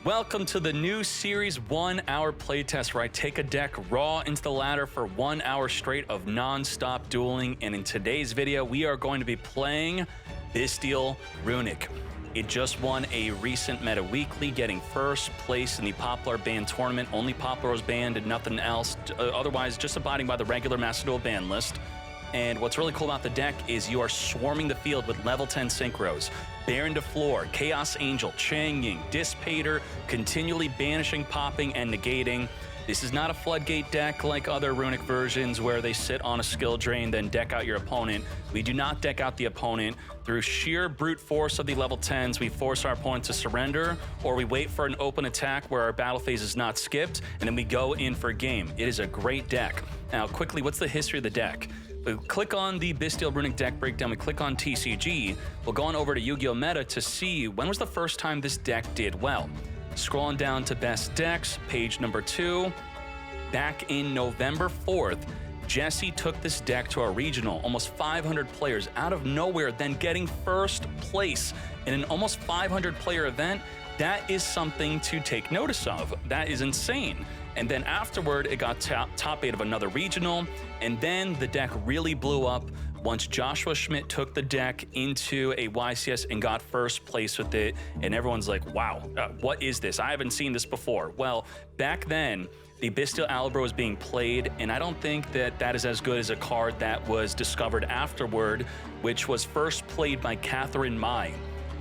Welcome to the new Series 1 hour playtest where I take a deck raw into the ladder for 1 hour straight of non-stop dueling, and in today's video we are going to be playing BYSTIAL RUNICK. It just won a recent Meta Weekly, getting first place in the Popular ban tournament. Only Popular was banned and nothing else, otherwise just abiding by the regular Master Duel ban list. And what's really cool about the deck is you are swarming the field with level 10 synchros, Baron to Floor, Chaos Angel, Chang Ying, Dissipator, continually banishing, popping, and negating. This is not a floodgate deck like other Runic versions where they sit on a skill drain, then deck out your opponent. We do not deck out the opponent. Through sheer brute force of the level 10s, we force our opponent to surrender, or we wait for an open attack where our battle phase is not skipped, and then we go in for a game. It is a great deck. Now, quickly, what's the history of the deck? We click on the BYSTIAL RUNICK deck breakdown, we click on TCG, we'll go on over to Yu-Gi-Oh! Meta to see when was the first time this deck did well. Scrolling down to best decks, page number 2, back in November 4th, Jesse took this deck to our regional, almost 500 players out of nowhere, then getting first place in an almost 500 player event. That is something to take notice of. That is insane. And then afterward, it got top 8 of another regional, and then the deck really blew up once Joshua Schmidt took the deck into a YCS and got first place with it, and everyone's like, wow, what is this? I haven't seen this before. Well, back then, the BYSTIAL Alibro was being played, and I don't think that that is as good as a card that was discovered afterward, which was first played by Catherine Mai.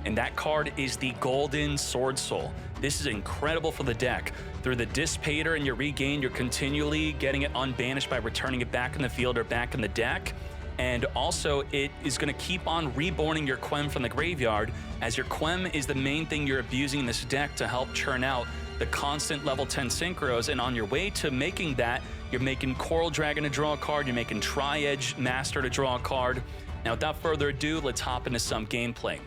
And that card is the Golden Sword Soul. This is incredible for the deck. Through the Dissipator and your regain, you're continually getting it unbanished by returning it back in the field or back in the deck. And also, it is going to keep on reborning your Quem from the graveyard, as your Quem is the main thing you're abusing in this deck to help churn out the constant level 10 synchros. And on your way to making that, you're making Coral Dragon to draw a card, you're making Tri-Edge Master to draw a card. Now, without further ado, let's hop into some gameplay.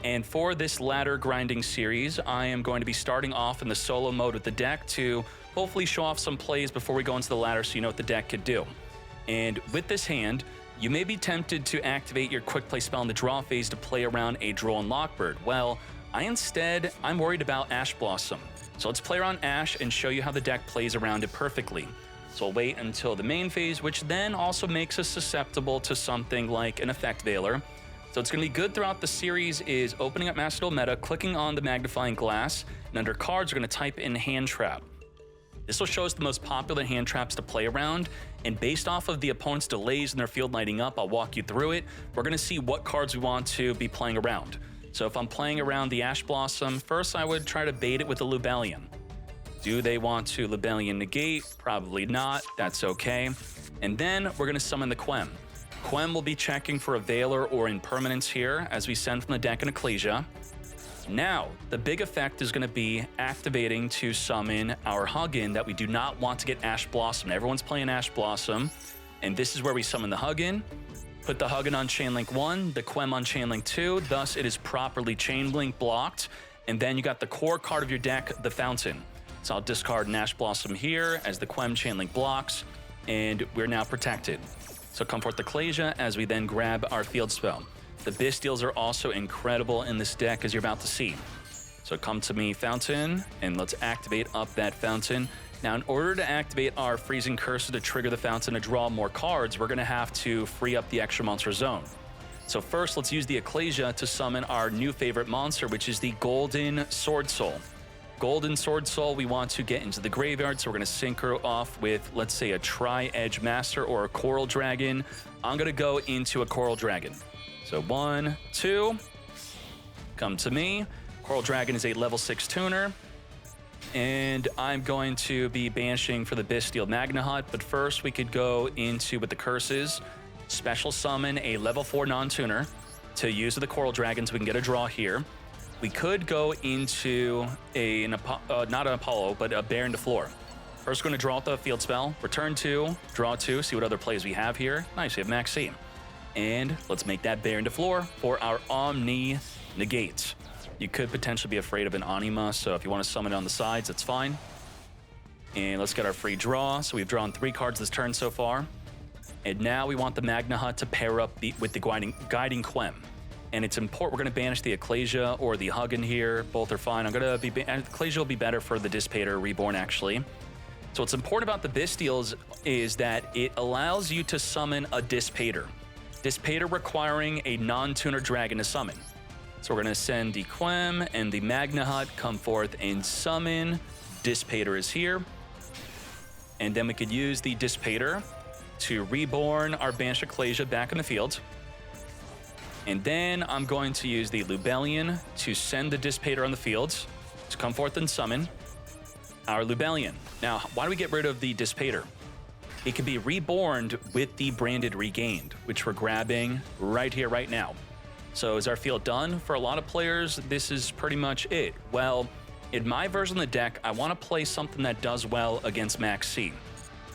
And for this ladder grinding series, I am going to be starting off in the solo mode with the deck to hopefully show off some plays before we go into the ladder so you know what the deck could do. And with this hand, you may be tempted to activate your quick play spell in the draw phase to play around a Droll and Lockbird. Well, I'm worried about Ash Blossom. So let's play around Ash and show you how the deck plays around it perfectly. So we'll wait until the main phase, which then also makes us susceptible to something like an Effect Veiler. So it's going to be good throughout the series is opening up Master Duel Meta, clicking on the magnifying glass, and under cards, we're going to type in Hand Trap. This will show us the most popular hand traps to play around, and based off of the opponent's delays and their field lighting up, I'll walk you through it. We're going to see what cards we want to be playing around. So if I'm playing around the Ash Blossom, first I would try to bait it with the Lubellion. Do they want to Lubellion negate? Probably not. That's okay. And then we're going to summon the Quem. Quem will be checking for a Veiler or Impermanence here as we send from the deck an Ecclesia. Now, the big effect is going to be activating to summon our Huggin that we do not want to get Ash Blossom. Everyone's playing Ash Blossom, and this is where we summon the Huggin. Put the Huggin on Chainlink 1, the Quem on Chainlink 2, thus it is properly Chainlink blocked. And then you got the core card of your deck, the Fountain. So I'll discard an Ash Blossom here as the Quem Chainlink blocks, and we're now protected. So come forth the Ecclesia as we then grab our field spell. The BYSTIALs are also incredible in this deck, as you're about to see. So come to me, Fountain, and let's activate up that Fountain. Now, in order to activate our Freezing Curses to trigger the Fountain to draw more cards, we're going to have to free up the extra monster zone. So first, let's use the Ecclesia to summon our new favorite monster, which is the Golden Sword Soul. Golden Sword Soul, we want to get into the graveyard, so we're going to synchro off with, let's say, a Tri-Edge Master or a Coral Dragon. I'm going to go into a Coral Dragon. So 1, 2, come to me. Coral Dragon is a level 6 tuner, and I'm going to be banishing for the BYSTIAL Magna Hut, but first we could go into, with the curses, special summon a level 4 non-tuner to use with the Coral Dragon so we can get a draw here. We could go into not an Apollo, but a Baron to Floor. First, we're going to draw out the field spell, return 2, draw 2, see what other plays we have here. Nice, we have Max C. And let's make that Baron to Floor for our Omni Negate. You could potentially be afraid of an Anima, so if you want to summon it on the sides, that's fine. And let's get our free draw. So we've drawn 3 cards this turn so far. And now we want the Magna Hut to pair up with the Guiding Quem. And it's important. We're going to banish the Ecclesia or the Huggin here. Both are fine. I'm going to be... Ecclesia will be better for the Dissipator Reborn, actually. So what's important about the BYSTIALs is that it allows you to summon a Dissipator. Dissipator requiring a non-tuner dragon to summon. So we're going to send the Quem and the Magna Hut, come forth and summon. Dissipator is here. And then we could use the Dissipator to reborn our banished Ecclesia back in the field. And then I'm going to use the Lubellion to send the Dissipator on the field to come forth and summon our Lubellion. Now, why do we get rid of the Dissipator? It can be reborn with the branded Regained, which we're grabbing right here, right now. So is our field done? For a lot of players, this is pretty much it. Well, in my version of the deck, I want to play something that does well against Max C,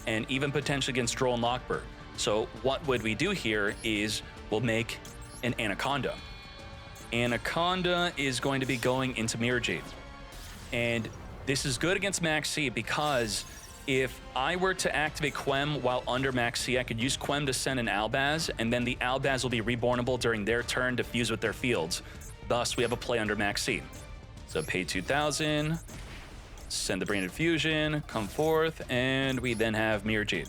and even potentially against Duel and Lockbird. So what would we do here is we'll make an Anaconda. Anaconda is going to be going into Mirror Jade. And this is good against Max C because if I were to activate Quem while under Max C, I could use Quem to send an Albaz, and then the Albaz will be rebornable during their turn to fuse with their fields. Thus, we have a play under Max C. So pay 2,000, send the Branded Fusion, come forth, and we then have Mirror Jade.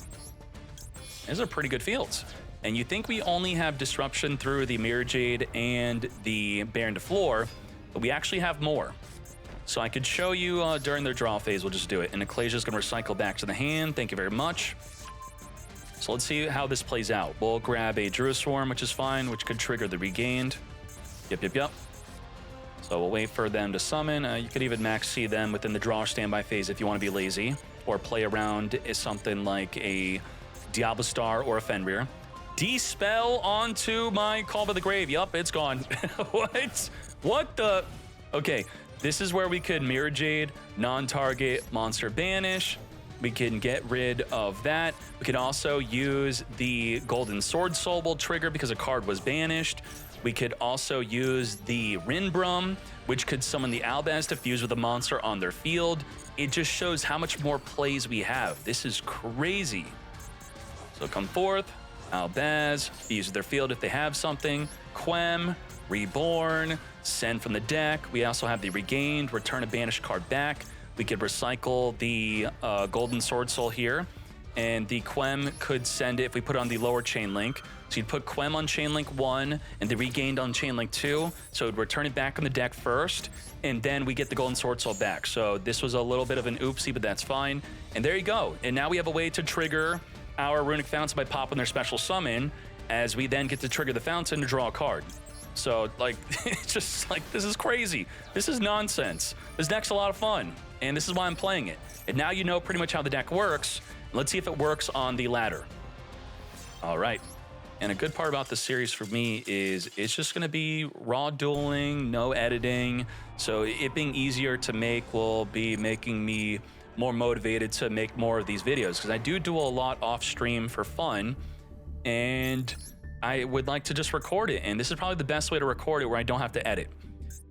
These are pretty good fields. And you think we only have Disruption through the Mirror Jade and the Baron to Floor, but we actually have more. So I could show you during their draw phase, we'll just do it. And Ecclesia is going to recycle back to the hand. Thank you very much. So let's see how this plays out. We'll grab a Druid Swarm, which is fine, which could trigger the Regained. Yep. So we'll wait for them to summon. You could even Max C them within the draw or standby phase if you want to be lazy, or play around as something like a Diablo Star or a Fenrir. Dispel onto my Call by the Grave. Yup, it's gone. What the? Okay. This is where we could Mirror Jade, non-target monster banish. We can get rid of that. We can also use the Golden Sword Soul trigger because a card was banished. We could also use the Rinbrum, which could summon the Albaz to fuse with a monster on their field. It just shows how much more plays we have. This is crazy. So come forth, Albaz, fuse with their field if they have something. Quem, Reborn, send from the deck. We also have the Regained, return a banished card back. We could recycle the Golden Sword Soul here, and the Quem could send it if we put it on the lower chain link. So you'd put Quem on chain link 1 and the Regained on chain link 2. So it'd return it back on the deck first, and then we get the Golden Sword Soul back. So this was a little bit of an oopsie, but that's fine. And there you go. And now we have a way to trigger our Runic Fountain by popping their special summon, as we then get to trigger the Fountain to draw a card. So, like, it's just like, this is crazy. This is nonsense. This deck's a lot of fun, and this is why I'm playing it. And now you know pretty much how the deck works. Let's see if it works on the ladder. All right. And a good part about this series for me is it's just going to be raw dueling, no editing. So it being easier to make will be making me more motivated to make more of these videos, because I do duel a lot off stream for fun, and I would like to just record it, and this is probably the best way to record it where I don't have to edit.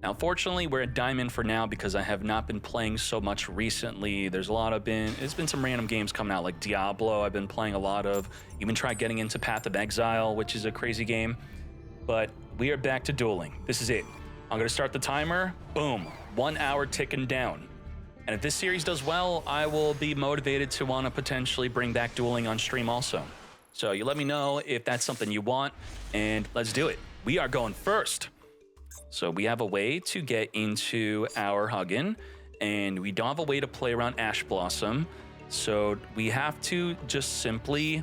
Now, fortunately, we're at Diamond for now because I have not been playing so much recently. There's it's been some random games coming out, like Diablo I've been playing a lot of. Even tried getting into Path of Exile, which is a crazy game. But we are back to dueling. This is it. I'm going to start the timer. Boom. 1 hour ticking down. And if this series does well, I will be motivated to want to potentially bring back dueling on stream also. So you let me know if that's something you want, and let's do it. We are going first. So we have a way to get into our Huggin, and we don't have a way to play around Ash Blossom. So we have to just simply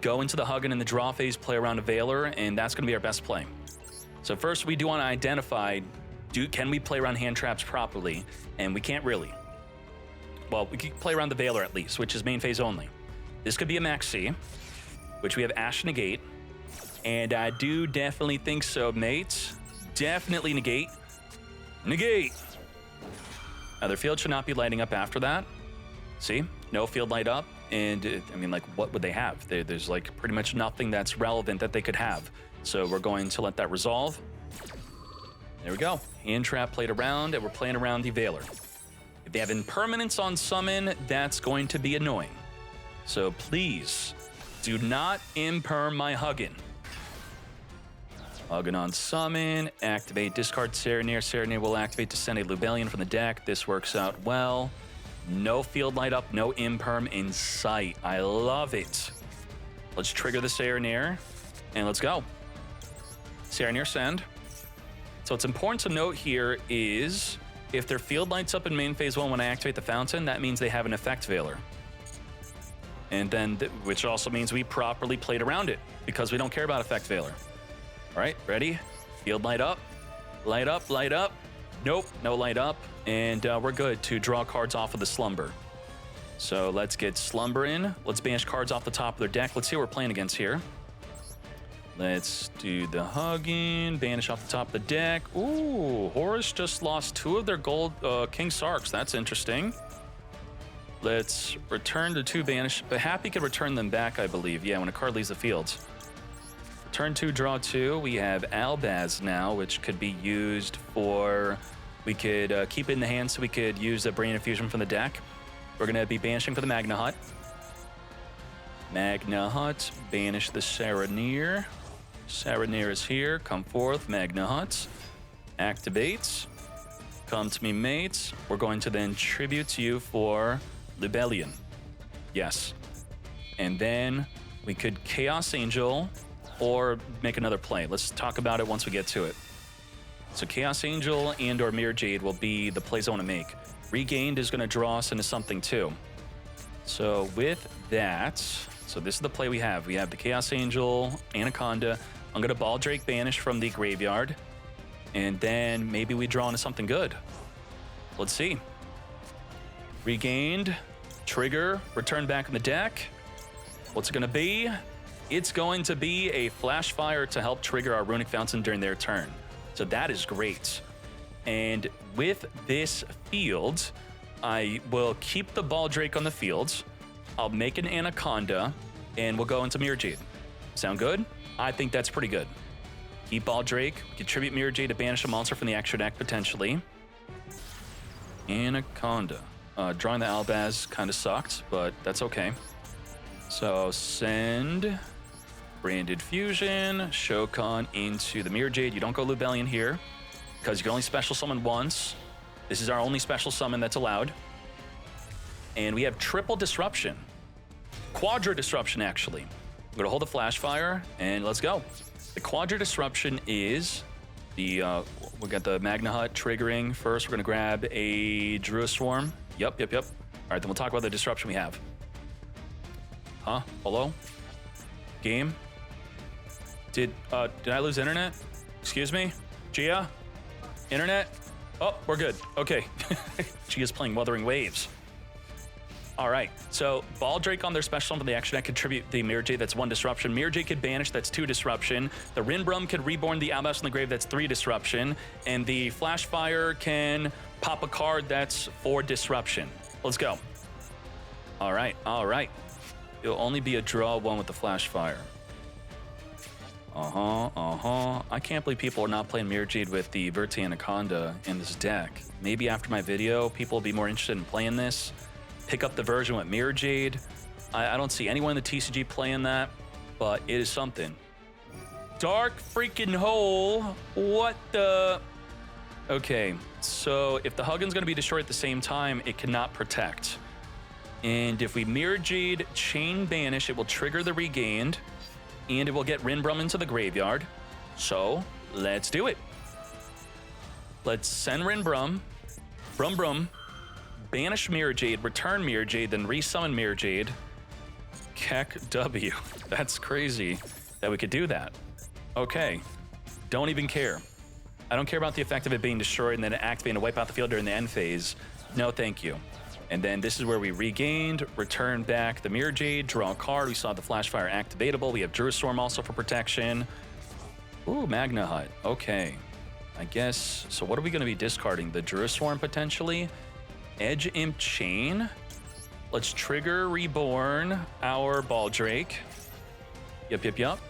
go into the Huggin in the draw phase, play around a Veiler, and that's going to be our best play. So first, we do want to identify, can we play around hand traps properly? And we can't really. Well, we can play around the Veiler at least, which is main phase only. This could be a Max C, which we have Ash Negate, and I do definitely think so, mates. Definitely negate. Negate! Now, their field should not be lighting up after that. See? No field light up, and I mean, like, what would they have? There's, like, pretty much nothing that's relevant that they could have. So we're going to let that resolve. There we go. Hand trap played around, and we're playing around the Veiler. If they have impermanence on summon, that's going to be annoying. So please, do not imperm my Huggin. Huguenon summon, activate, discard Serenir. Serenir will activate to send a Lubellion from the deck. This works out well. No field light up, no imperm in sight. I love it. Let's trigger the Serenir, and let's go. Serenir send. So what's important to note here is if their field lights up in main phase 1 when I activate the fountain, that means they have an effect veiler. And then, which also means we properly played around it because we don't care about effect veiler. All right, ready? Field light up, light up, light up. Nope, no light up. And we're good to draw cards off of the Slumber. So let's get Slumber in. Let's banish cards off the top of their deck. Let's see what we're playing against here. Let's do the Hugging, banish off the top of the deck. Ooh, Horus just lost 2 of their gold King Sarks. That's interesting. Let's return the 2 banish, but Happy could return them back, I believe. Yeah, when a card leaves the field. Turn 2, draw 2. We have Albaz now, which could be used for... We could keep it in the hand so we could use the Brain Infusion from the deck. We're going to be banishing for the Magna Hut. Magna Hut, banish the Serenir. Serenir is here. Come forth, Magna Hut. Activates. Come to me, mates. We're going to then tribute to you for Lubellion. Yes. And then we could Chaos Angel or make another play. Let's talk about it once we get to it. So Chaos Angel and or Mirror Jade will be the plays I want to make. Regained is going to draw us into something too. So with that, so this is the play we have. We have the Chaos Angel, Anaconda. I'm going to Ball Drake banish from the graveyard. And then maybe we draw into something good. Let's see. Regained, trigger, return back in the deck. What's it going to be? It's going to be a Flash Fire to help trigger our Runic Fountain during their turn. So that is great. And with this field, I will keep the Ball Drake on the field. I'll make an Anaconda, and we'll go into Mirror Jade. Sound good? I think that's pretty good. Keep Ball Drake, contribute Mirror Jade to banish a monster from the extra deck, potentially. Anaconda. Drawing the Albaz kind of sucked, but that's okay. So send Branded Fusion, Shokan into the Mirror Jade. You don't go Lubellion here, because you can only special summon once. This is our only special summon that's allowed. And we have triple disruption. Quadra disruption, actually. I'm going to hold the Flash Fire, and let's go. The Quadra disruption is the, we got the Magna Hut triggering first. We're going to grab a Druid Swarm. Yep. All right, then we'll talk about the disruption we have. Huh? Hello? Game? Did I lose internet? Excuse me? Gia? Internet? Oh, we're good. Okay. Gia's playing Wuthering Waves. All right, so Ball Drake on their special summon the action deck contribute the Mirror Jade, that's 1 disruption. Mirror Jade could banish, that's 2 disruption. The Rinbrum could reborn the Albaz from the grave, that's 3 disruption. And the Flash Fire can pop a card, that's 4 disruption. Let's go. All right. It'll only be a draw 1 with the Flash Fire. I can't believe people are not playing Mirror Jade with the Verte Anaconda in this deck. Maybe after my video, people will be more interested in playing this. Pick up the version with Mirror Jade. I don't see anyone in the TCG playing that, but it is something. Dark freaking hole. What the? Okay, so if the Huggins going to be destroyed at the same time, it cannot protect. And if we Mirror Jade Chain Banish, it will trigger the Regained, and it will get Rinbrum into the graveyard. So let's do it. Let's send Rinbrum. Brum. Banish Mirror Jade, return Mirror Jade, then resummon Mirror Jade. Keck W. That's crazy that we could do that. Okay. Don't even care. I don't care about the effect of it being destroyed and then activating to wipe out the field during the end phase. No, thank you. And then this is where we regained, return back the Mirror Jade, draw a card. We saw the Flash Fire activatable. We have Druid Storm also for protection. Ooh, Magna Hut. Okay. I guess, so what are we going to be discarding? The Druid Swarm potentially? Edge Imp Chain. Let's trigger Reborn our Ball Drake. Yup.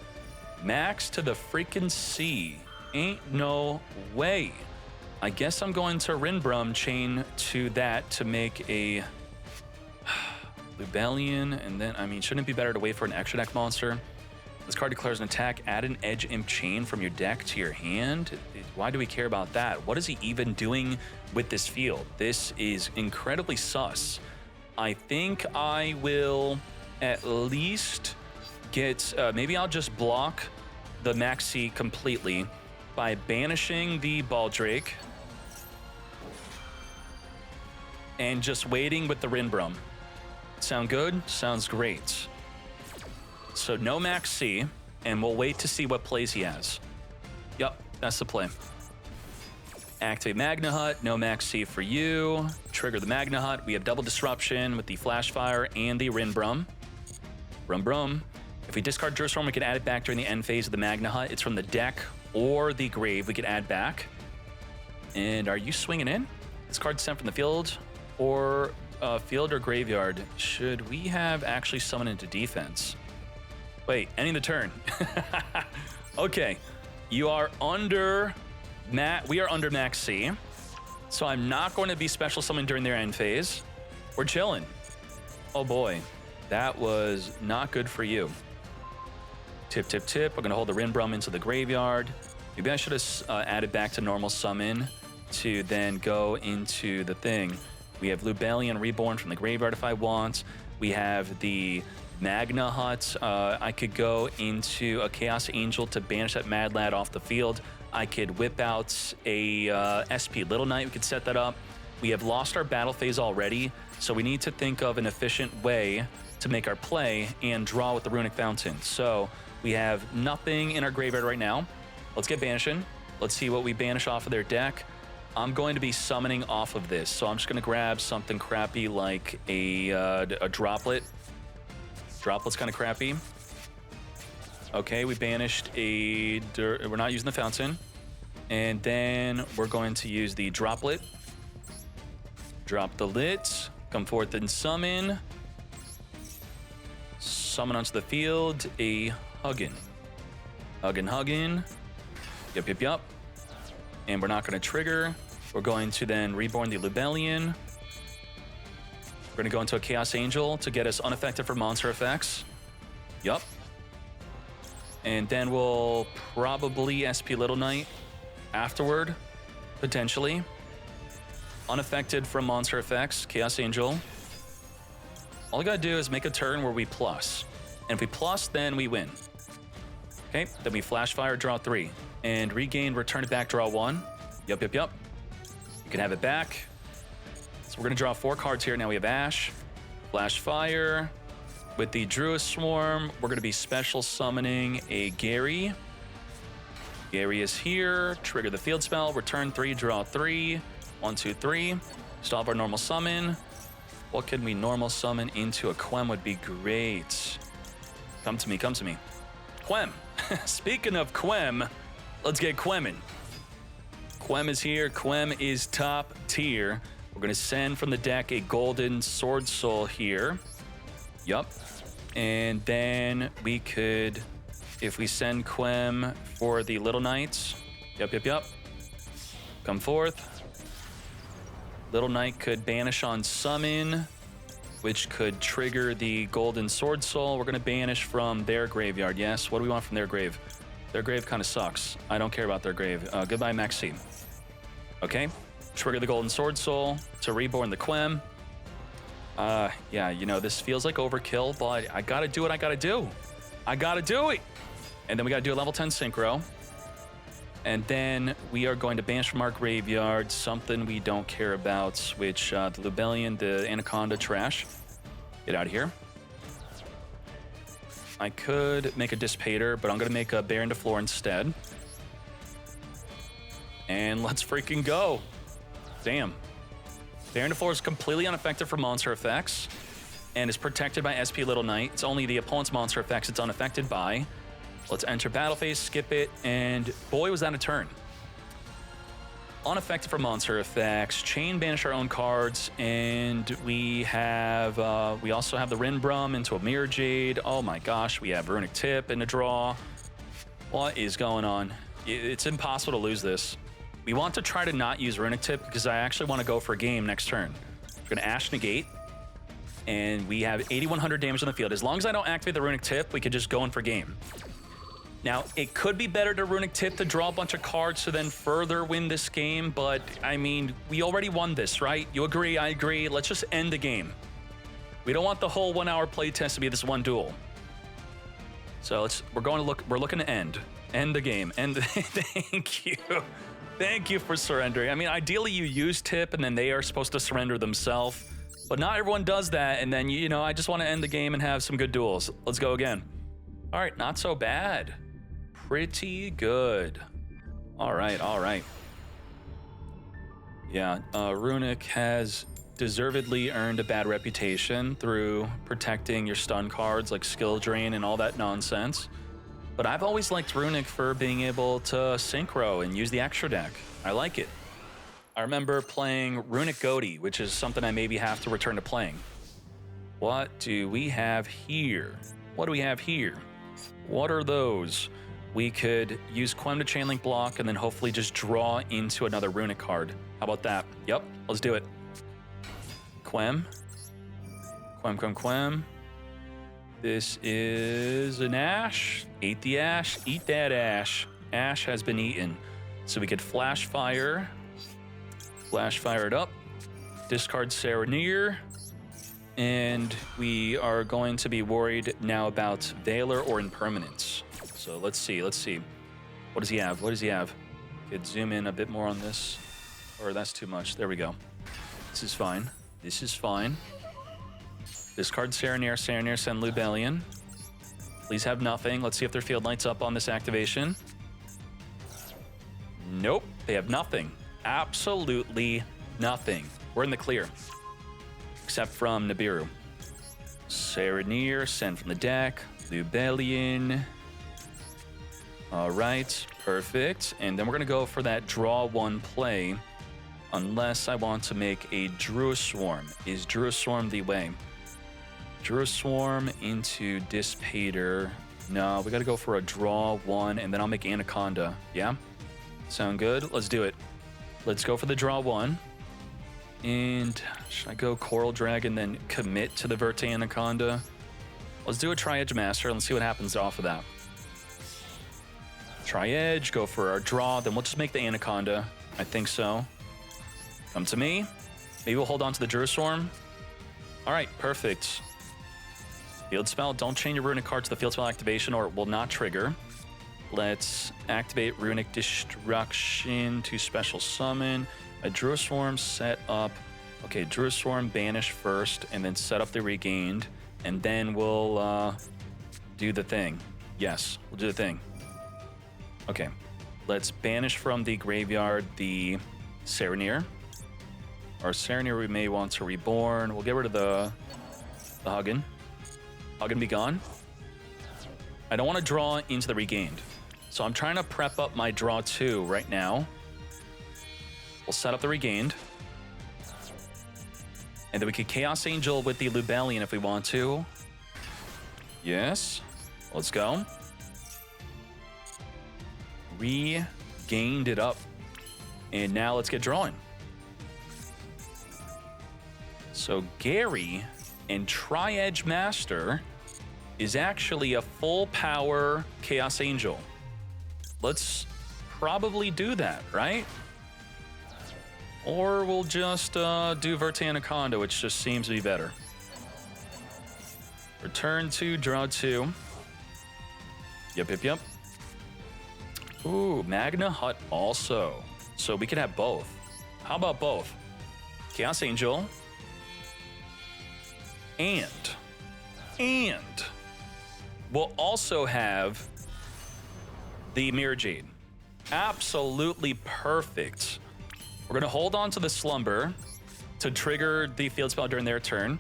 Max to the freaking sea. Ain't no way. I guess I'm going to Rinbrum Chain to that to make a Lubellion, and then, I mean, shouldn't it be better to wait for an extra deck monster? This card declares an attack. Add an Edge Imp Chain from your deck to your hand. Why do we care about that? What is he even doing with this field? This is incredibly sus. I think I will at least get... maybe I'll just block the Maxi completely by banishing the Baldrake and just waiting with the Rinbrum. Sound good? Sounds great. So no Maxi, and we'll wait to see what plays he has. Yup, that's the play. Activate Magna Hut, no Maxi for you. Trigger the Magna Hut. We have double disruption with the Flash Fire and the Rinbrum. Brum. If we discard Juristorm, we can add it back during the end phase of the Magna Hut. It's from the deck or the grave we could add back. And are you swinging in? This card's sent from the field or graveyard. Should we have actually summoned into defense? Wait, ending the turn. Okay, you are under we are under Max C, so I'm not going to be special summoned during their end phase. We're chilling. Oh boy, that was not good for you. Tip. We're gonna hold the Rinbrum into the graveyard. Maybe I should have added back to normal summon to then go into the thing. We have Lubellion Reborn from the graveyard if I want. We have the Magna Hut. I could go into a Chaos Angel to banish that Mad Lad off the field. I could whip out a SP Little Knight. We could set that up. We have lost our battle phase already, so we need to think of an efficient way to make our play and draw with the Runic Fountain. So we have nothing in our graveyard right now. Let's get banishing. Let's see what we banish off of their deck. I'm going to be summoning off of this, so I'm just going to grab something crappy like a Droplet. Droplet's kind of crappy. Okay, we banished we're not using the Fountain. And then we're going to use the Droplet. Drop the Lit. Come forth and summon. Summon onto the field a Huggin. Huggin. Yup. And we're not going to trigger. We're going to then Reborn the Lubellion. We're going to go into a Chaos Angel to get us unaffected for monster effects. Yup. And then we'll probably SP Little Knight afterward, potentially. Unaffected from monster effects, Chaos Angel. All I gotta do is make a turn where we plus. And if we plus, then we win. Okay, then we Flash Fire, draw 3. And regain, return it back, draw 1. Yup. You can have it back. So we're gonna draw 4 cards here. Now we have Ash, Flash Fire. With the Druid Swarm, we're gonna be special summoning a Gary. Gary is here. Trigger the field spell, return 3, draw 3. 1, 2, 3. Stop our normal summon. What can we normal summon into a Quem would be great. Come to me. Quem. Speaking of Quem, let's get Quemmin'. Quem is here. Quem is top tier. We're going to send from the deck a Golden Sword Soul here. Yup. And then we could, if we send Quem for the Little Knights. Yup. Come forth. Little Knight could banish on summon, which could trigger the Golden Sword Soul. We're going to banish from their graveyard. Yes, what do we want from their grave? Their grave kind of sucks. I don't care about their grave. Goodbye, Maxime. Okay, trigger the Golden Sword Soul to reborn the Quem. Yeah, you know, this feels like overkill, but I got to do what I got to do. I got to do it. And then we got to do a level 10 Synchro. And then we are going to banish from our graveyard something we don't care about, which the Lubellion, the Anaconda, trash. Get out of here. I could make a Dissipator, but I'm going to make a Baron de Floor instead. And let's freaking go. Damn. Baron de Floor is completely unaffected from monster effects and is protected by SP Little Knight. It's only the opponent's monster effects it's unaffected by. Let's enter battle phase, skip it, and boy, was that a turn. Unaffected from monster effects, chain banish our own cards, and we have, we also have the Rinbrum into a Mirror Jade. Oh my gosh, we have Runic Tip in the draw. What is going on? It's impossible to lose this. We want to try to not use Runic Tip because I actually want to go for a game next turn. We're gonna Ash Negate, and we have 8,100 damage on the field. As long as I don't activate the Runic Tip, we could just go in for game. Now, it could be better to Runic Tip to draw a bunch of cards to then further win this game, but I mean, we already won this, right? You agree, I agree. Let's just end the game. We don't want the whole 1 hour playtest to be this one duel. So we're looking to end the game. Thank you. Thank you for surrendering. I mean, ideally you use Tip and then they are supposed to surrender themselves, but not everyone does that. And then, you know, I just want to end the game and have some good duels. Let's go again. All right, not so bad. Pretty good. All right, all right. Yeah, Runick has deservedly earned a bad reputation through protecting your stun cards like Skill Drain and all that nonsense. But I've always liked Runick for being able to synchro and use the extra deck. I like it. I remember playing Runick Goatee, which is something I maybe have to return to playing. What do we have here? What do we have here? What are those? We could use Quem to Chainlink block and then hopefully just draw into another Runick card. How about that? Yep, let's do it. Quem. Quem. This is an Ash. Ate the Ash. Eat that Ash. Ash has been eaten. So we could Flash Fire. Flash Fire it up. Discard Serenir. And we are going to be worried now about Valor or Impermanence. So let's see. What does he have? Could zoom in a bit more on this. Or that's too much. There we go. This is fine. Discard Serenir, send Lubellion. Please have nothing. Let's see if their field lights up on this activation. Nope, they have nothing. Absolutely nothing. We're in the clear. Except from Nibiru. Serenir, send from the deck. Lubellion. All right, perfect. And then we're gonna go for that draw 1 play, unless I want to make a Druid Swarm. Is Druid Swarm the way? Druid Swarm into Dissipator. No, we gotta go for a draw 1, and then I'll make Anaconda. Yeah? Sound good? Let's do it. Let's go for the draw 1. And should I go Coral Dragon, then commit to the Verte Anaconda? Let's do a Tri-Edge Master, and let's see what happens off of that. Tri-Edge, go for our draw, then we'll just make the Anaconda. I think so. Come to me. Maybe we'll hold on to the Druid Swarm. All right, perfect. Field Spell, don't chain your Runick card to the Field Spell activation or it will not trigger. Let's activate Runick Destruction to Special Summon. A Druid Swarm set up. Okay, Druid Swarm banish first and then set up the Regained. And then we'll do the thing. Yes, we'll do the thing. Okay, let's banish from the graveyard the Serenir. Our Serenir we may want to Reborn. We'll get rid of the Hugin. Hugin be gone. I don't want to draw into the Regained. So I'm trying to prep up my draw 2 right now. We'll set up the Regained. And then we could Chaos Angel with the Lubellion if we want to. Yes. Let's go. Regained it up. And now let's get drawing. So Gary and Tri-Edge Master is actually a full power Chaos Angel. Let's probably do that, right? Or we'll just do Verte Anaconda, which just seems to be better. Return 2, draw 2. Yep. Ooh, Magna Hut also. So we could have both. How about both? Chaos Angel. And we'll also have the Mirror Jade. Absolutely perfect. We're going to hold on to the Slumber to trigger the field spell during their turn.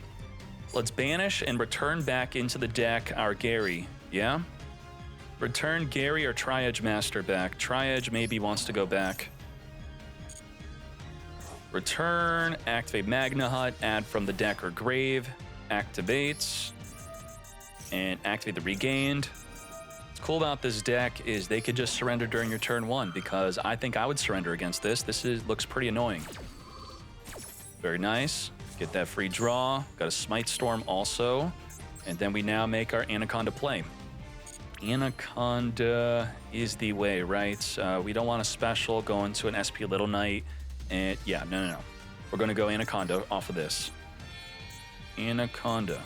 Let's banish and return back into the deck our Gary. Yeah? Return Gary or Tri-Edge Master back. Tri-Edge maybe wants to go back. Return, activate Magna Hut, add from the deck or grave, activates, and activate the Regained. What's cool about this deck is they could just surrender during your turn 1 because I think I would surrender against this. Looks pretty annoying. Very nice. Get that free draw. Got a Smite Storm also. And then we now make our Anaconda play. Anaconda is the way, right? We don't want a special go into an SP Little Knight. And yeah, no. We're going to go Anaconda off of this. Anaconda.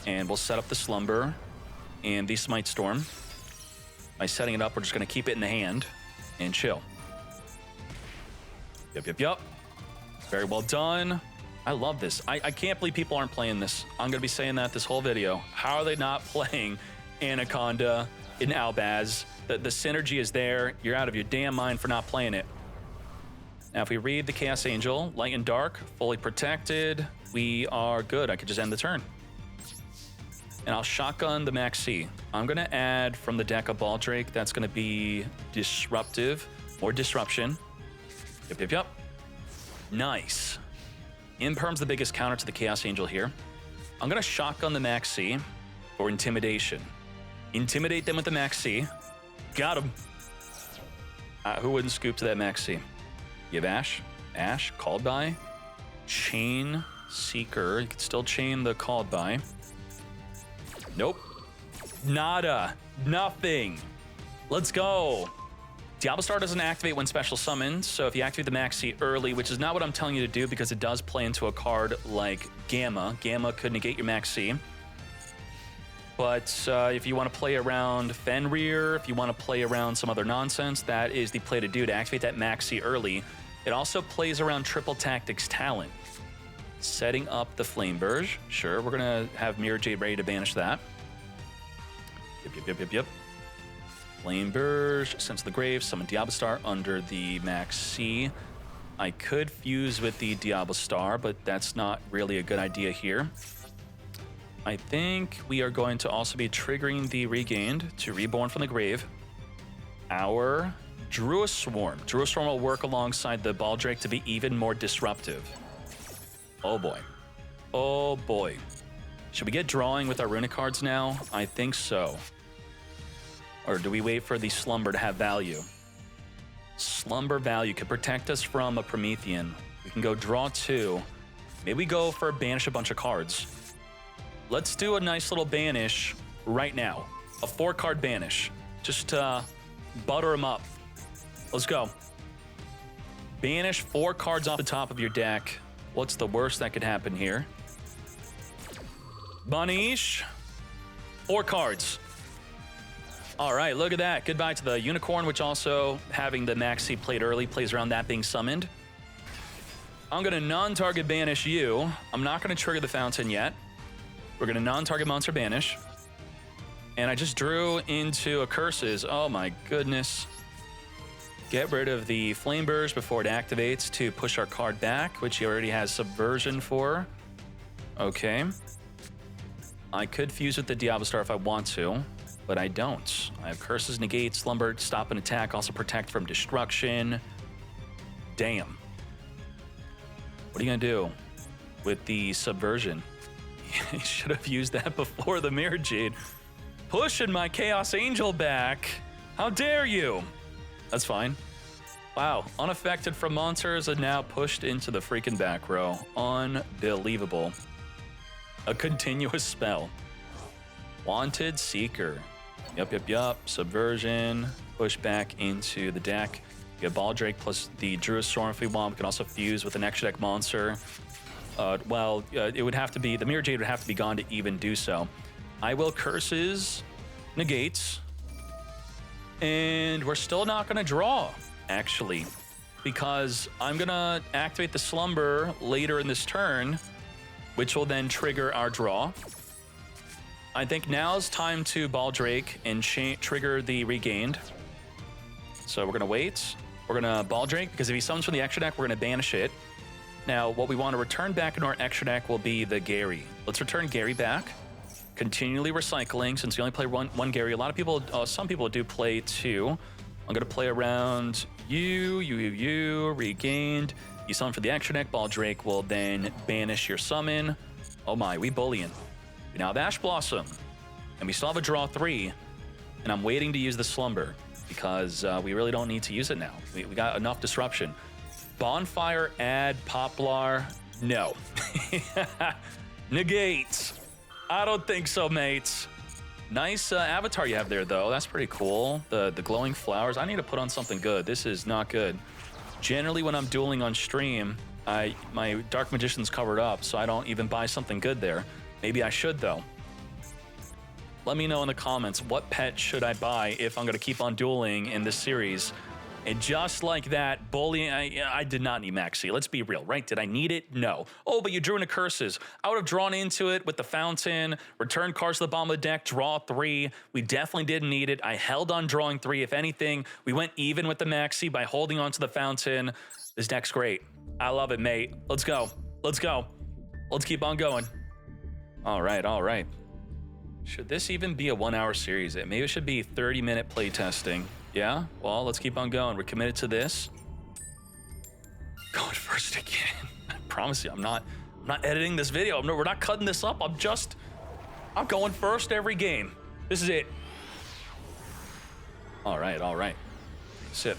And we'll set up the Slumber and the Smite Storm. By setting it up, we're just going to keep it in the hand and chill. Yep. Very well done. I love this. I can't believe people aren't playing this. I'm going to be saying that this whole video. How are they not playing Anaconda in Albaz? The synergy is there. You're out of your damn mind for not playing it. Now, if we read the Chaos Angel, Light and Dark, fully protected, we are good. I could just end the turn. And I'll shotgun the Max C. I'm going to add from the deck a Baldrake. That's going to be Disruptive or Disruption. Yep. Nice. Imperm's the biggest counter to the Chaos Angel here. I'm going to shotgun the Max C for Intimidation. Intimidate them with the Max C. Got him. Who wouldn't scoop to that Max C? You have Ash. Ash, called by. Chain Seeker. You can still chain the called by. Nope. Nada. Nothing. Let's go. Diablo Star doesn't activate when special summoned, so if you activate the Max C early, which is not what I'm telling you to do because it does play into a card like Gamma. Gamma could negate your Max C. But if you want to play around Fenrir, if you want to play around some other nonsense, that is the play to do, to activate that Max C early. It also plays around Triple Tactics Talent. Setting up the Flame Burge. Sure, we're going to have Mirror Jade ready to banish that. Yep. Flame Burge, Sense of the Grave, summon Diablo Star under the Max C. I could fuse with the Diablo Star, but that's not really a good idea here. I think we are going to also be triggering the Regained to Reborn from the Grave. Our Druid Swarm. Druid Swarm will work alongside the Baldrake to be even more disruptive. Oh boy. Should we get drawing with our Runic cards now? I think so. Or do we wait for the Slumber to have value? Slumber value could protect us from a Promethean. We can go draw 2. Maybe we go for banish a bunch of cards. Let's do a nice little banish right now. A 4-card banish. Just butter them up. Let's go. Banish 4 cards off the top of your deck. What's the worst that could happen here? Banish. 4 cards. All right, look at that. Goodbye to the Unicorn, which also, having the Max C played early, plays around that being summoned. I'm going to non-target banish you. I'm not going to trigger the Fountain yet. We're going to non-target monster banish. And I just drew into a Curses. Oh my goodness. Get rid of the Flame Burst before it activates to push our card back, which he already has Subversion for. Okay. I could fuse with the Diablo Star if I want to, but I don't. I have Curses, Negate, Slumber, Stop an Attack, also Protect from Destruction. Damn. What are you going to do with the Subversion? You should have used that before the Mirror Jade. Pushing my Chaos Angel back. How dare you? That's fine. Wow, unaffected from monsters and now pushed into the freaking back row. Unbelievable. A continuous spell. Wanted Seeker. Yup. Subversion. Push back into the deck. We have Baldrake plus the Druid Storm if we want. We can also fuse with an extra deck monster. It would have to be, the Mirror Jade would have to be gone to even do so. I will Curses, Negates, and we're still not going to draw, actually, because I'm going to activate the Slumber later in this turn, which will then trigger our draw. I think now's time to Baldrake and trigger the Regained. So we're going to wait. We're going to Baldrake, because if he summons from the extra deck, we're going to banish it. Now, what we want to return back into our extra deck will be the Gary. Let's return Gary back. Continually recycling, since we only play one Gary. A lot of people, some people do play 2. I'm going to play around you, Regained. You summon for the extra deck. Baldrake will then banish your summon. Oh my, we bullying. We now have Ash Blossom. And we still have a draw 3. And I'm waiting to use the Slumber, because we really don't need to use it now. We got enough disruption. Bonfire, add Poplar. No. Negate. I don't think so, mates. Nice avatar you have there, though. That's pretty cool. The glowing flowers. I need to put on something good. This is not good. Generally, when I'm dueling on stream, my Dark Magician's covered up, so I don't even buy something good there. Maybe I should, though. Let me know in the comments, what pet should I buy if I'm going to keep on dueling in this series? And just like that, bullying, I did not need Maxi. Let's be real, right? Did I need it? No. Oh, but you drew into curses. I would have drawn into it with the fountain, return cards to the bottom of the deck, draw 3. We definitely didn't need it. I held on drawing 3. If anything, we went even with the Maxi by holding on to the fountain. This deck's great. I love it, mate. Let's go. Let's go. Let's keep on going. All right, all right. Should this even be a 1-hour series? Maybe it should be 30-minute playtesting. Yeah? Well, let's keep on going. We're committed to this. Going first again. I promise you, I'm not editing this video. We're not cutting this up. I'm going first every game. This is it. All right, all right. Sit.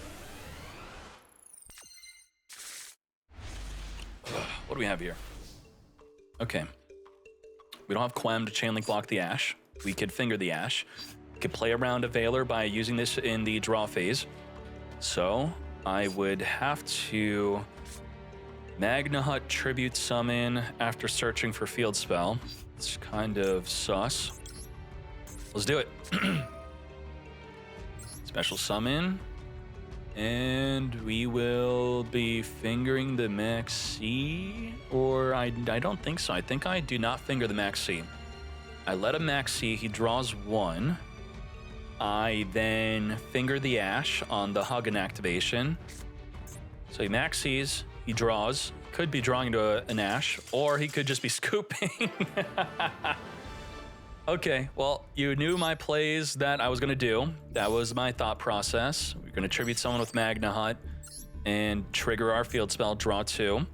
What do we have here? Okay. We don't have Quem to chain link block the Ash. We could finger the Ash. We could play around a Veiler by using this in the draw phase. So I would have to Magna Hut Tribute Summon after searching for Field Spell. It's kind of sus. Let's do it. Special Summon. And we will be fingering the Maxi, or I don't think so. I think I do not finger the Maxi. I let him Maxi, he draws 1. I then finger the Ash on the Huggin activation. So he Maxis, he draws, could be drawing into an Ash, or he could just be scooping. Okay, well, you knew my plays that I was going to do. That was my thought process. We're going to tribute someone with Magna Hut and trigger our field spell, draw 2.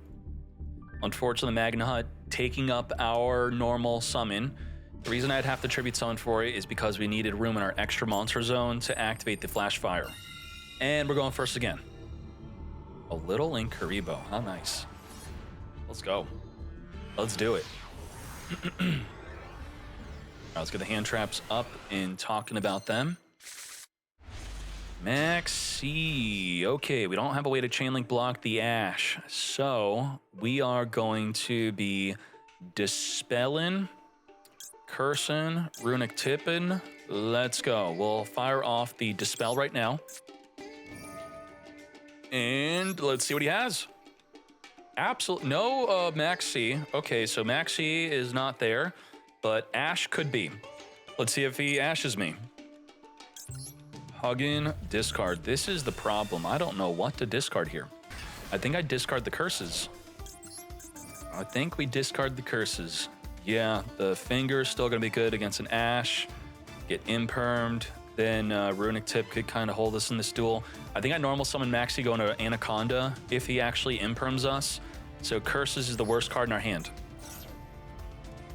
Unfortunately, Magna Hut taking up our normal summon. The reason I'd have to tribute summon for it is because we needed room in our extra monster zone to activate the Flash Fire. And we're going first again. A little Incuribo. How nice. Let's go. Let's do it. Let's get the hand traps up and talking about them. Maxi. Okay, we don't have a way to chain link block the Ash. So we are going to be dispelling, cursing, runic tipping. Let's go. We'll fire off the dispel right now. And let's see what he has. Absolutely no Maxi. Okay, so Maxi is not there. But Ash could be. Let's see if he ashes me. Huggin, discard. This is the problem. I don't know what to discard here. I think I discard the curses. I think we discard the curses. Yeah, the finger's still going to be good against an Ash. Get impermed. Then Runic Tip could kind of hold us in this duel. I think I normal summon Maxi going to Anaconda if he actually imperms us. So curses is the worst card in our hand.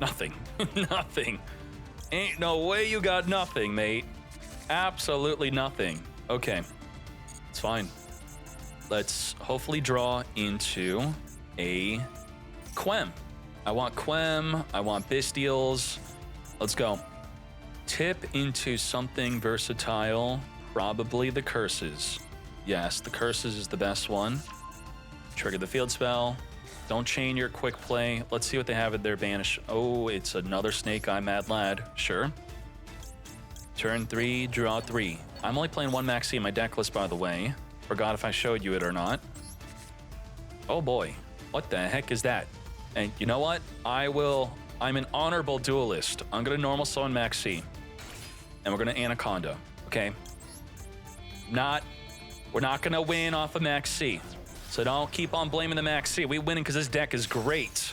Nothing. Nothing. Ain't no way you got nothing, mate. Absolutely nothing. Okay. It's fine. Let's hopefully draw into a Quem. I want Quem. I want BYSTIALs. Let's go. Tip into something versatile. Probably the curses. Yes, the curses is the best one. Trigger the field spell. Don't chain your quick play. Let's see what they have at their banish. Oh, it's another Snake Eye Mad Lad. Sure. Turn 3, draw 3. I'm only playing 1 Maxi in my deck list, by the way. Forgot if I showed you it or not. Oh boy. What the heck is that? And you know what? I'm an honorable duelist. I'm going to normal summon Maxi. And we're going to Anaconda. Okay? We're not going to win off of Maxi. So don't keep on blaming the Maxi. We winning because this deck is great.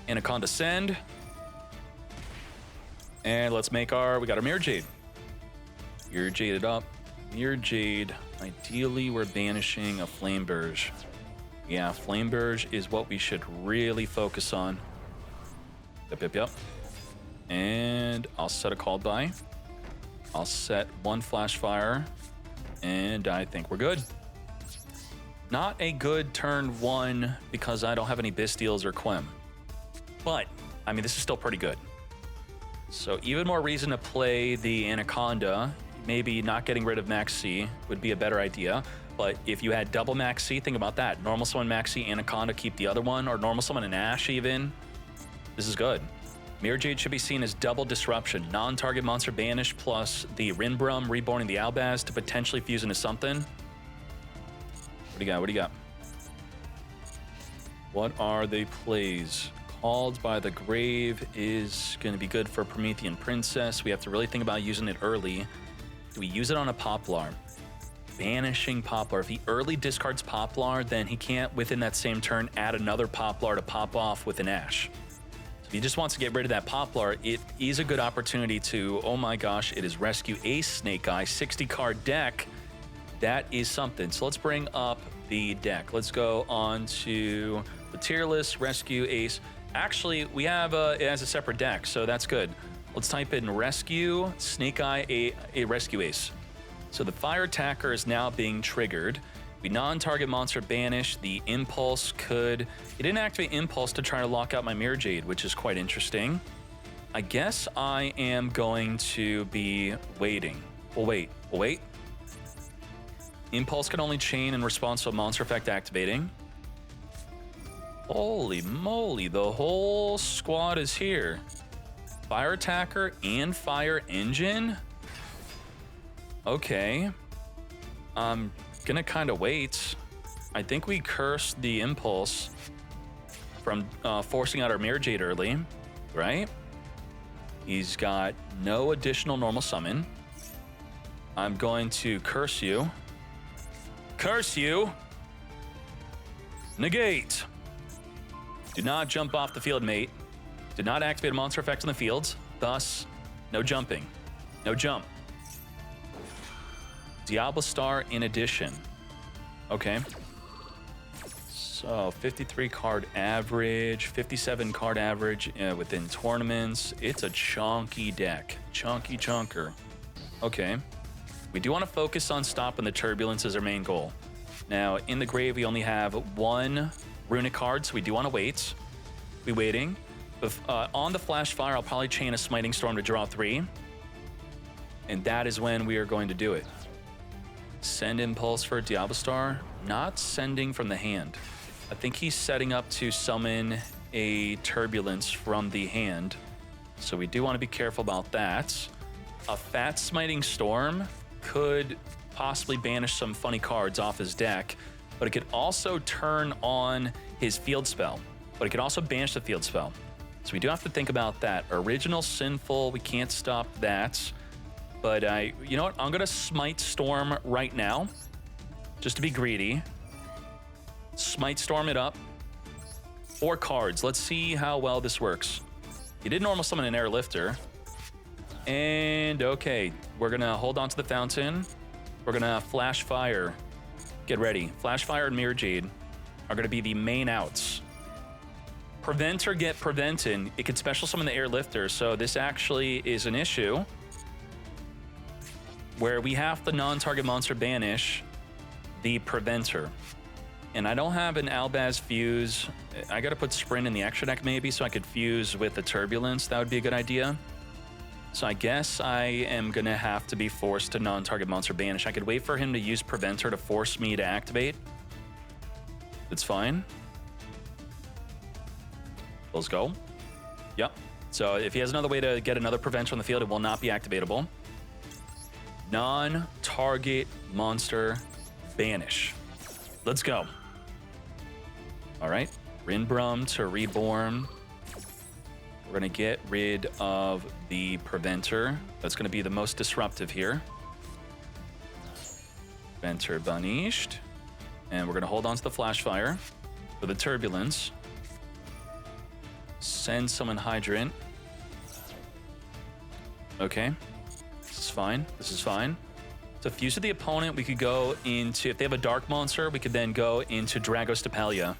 Anaconda send. And let's make we got our Mirror Jade. Mirror Jaded up. Mirror Jade. Ideally, we're banishing a Flameburge. Yeah, Flameburge is what we should really focus on. Yep. And I'll set a called by. I'll set 1 Flash Fire. And I think we're good. Not a good turn 1 because I don't have any BYSTIALs or Quem. But, I mean, this is still pretty good. So even more reason to play the Anaconda. Maybe not getting rid of Max C would be a better idea. But if you had double Max C, think about that. Normal summon Max C, Anaconda, keep the other one, or normal summon an Ash even. This is good. Mirror Jade should be seen as double disruption. Non-target monster banish plus the Rinbrum reborning the Albaz to potentially fuse into something. What do you got? What do you got? What are the plays? Called by the Grave is going to be good for Promethean Princess. We have to really think about using it early. Do we use it on a Poplar? Banishing Poplar. If he early discards Poplar, then he can't, within that same turn, add another Poplar to pop off with an Ash. So if he just wants to get rid of that Poplar, it is a good opportunity to, oh my gosh, it is Rescue Ace Snake Eye, 60-card deck. That is something. So let's bring up the deck. Let's go on to the tier list, Rescue Ace. Actually, we have it as a separate deck, so that's good. Let's type in Rescue Snake Eye, a Rescue Ace. So the Fire Attacker is now being triggered. We non-target monster banish. The Impulse could... It didn't activate Impulse to try to lock out my Mirror Jade, which is quite interesting. I guess I am going to be waiting. We'll wait. Impulse can only chain in response to a monster effect activating. Holy moly, the whole squad is here. Fire Attacker and Fire Engine? Okay. I'm gonna kind of wait. I think we cursed the Impulse from forcing out our Mirror Jade early, right? He's got no additional normal summon. I'm going to curse you. Curse you! Negate! Do not jump off the field, mate. Did not activate a monster effect on the field. Thus, no jumping. No jump. Diablo Star in addition. Okay. So, 53 card average, 57 card average within tournaments. It's a chunky deck. Chunky chunker. Okay. We do want to focus on stopping the turbulence as our main goal. Now, in the grave, we only have one Runic card, so we do want to wait. Be waiting. On the Flash Fire, I'll probably chain a Smiting Storm to draw 3. And that is when we are going to do it. Send Impulse for Diablo Star. Not sending from the hand. I think he's setting up to summon a Turbulence from the hand. So we do want to be careful about that. A Fat Smiting Storm could possibly banish some funny cards off his deck, but it could also turn on his field spell. But it could also banish the field spell. So we do have to think about that. Original Sinful, we can't stop that. But you know what? I'm gonna Smite Storm right now, just to be greedy. Smite Storm it up. 4 cards. Let's see how well this works. He did normal summon an Airlifter. And okay, we're gonna hold on to the fountain. We're gonna Flash Fire. Get ready. Flash Fire and Mirror Jade are gonna be the main outs. Prevent or get prevented. It could special summon the Airlifter, so this actually is an issue where we have the non-target monster banish the Preventer. And I don't have an Albaz fuse. I gotta put Sprint in the extra deck maybe so I could fuse with the Turbulence. That would be a good idea. So I guess I am gonna have to be forced to non-target monster banish. I could wait for him to use Preventer to force me to activate. It's fine. Let's go. Yep. So if he has another way to get another Preventer on the field, it will not be activatable. Non-target monster banish. Let's go. All right. Rinbrum to Reborn. We're going to get rid of the Preventer. That's going to be the most disruptive here. Preventer banished. And we're going to hold on to the Flash Fire for the Turbulence. Send summon Hydrant. Okay. This is fine. This is fine. To fuse with the opponent, we could go into... If they have a Dark Monster, we could then go into Dragos Tapalia.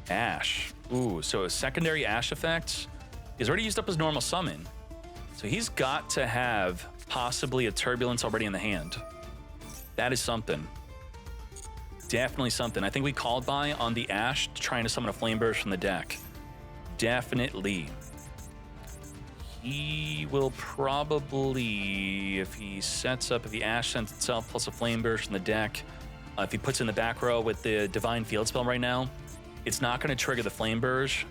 Ash. Ooh, so a secondary Ash effect. He's already used up his normal summon. So he's got to have possibly a Turbulence already in the hand. That is something. Definitely something. I think we called by on the Ash trying to summon a Flame Burst from the deck. Definitely. He will probably, if he sets up, if he Ash sends itself plus a Flame Burst in the deck, if he puts in the back row with the Divine Field Spell right now, it's not going to trigger the Flame Burst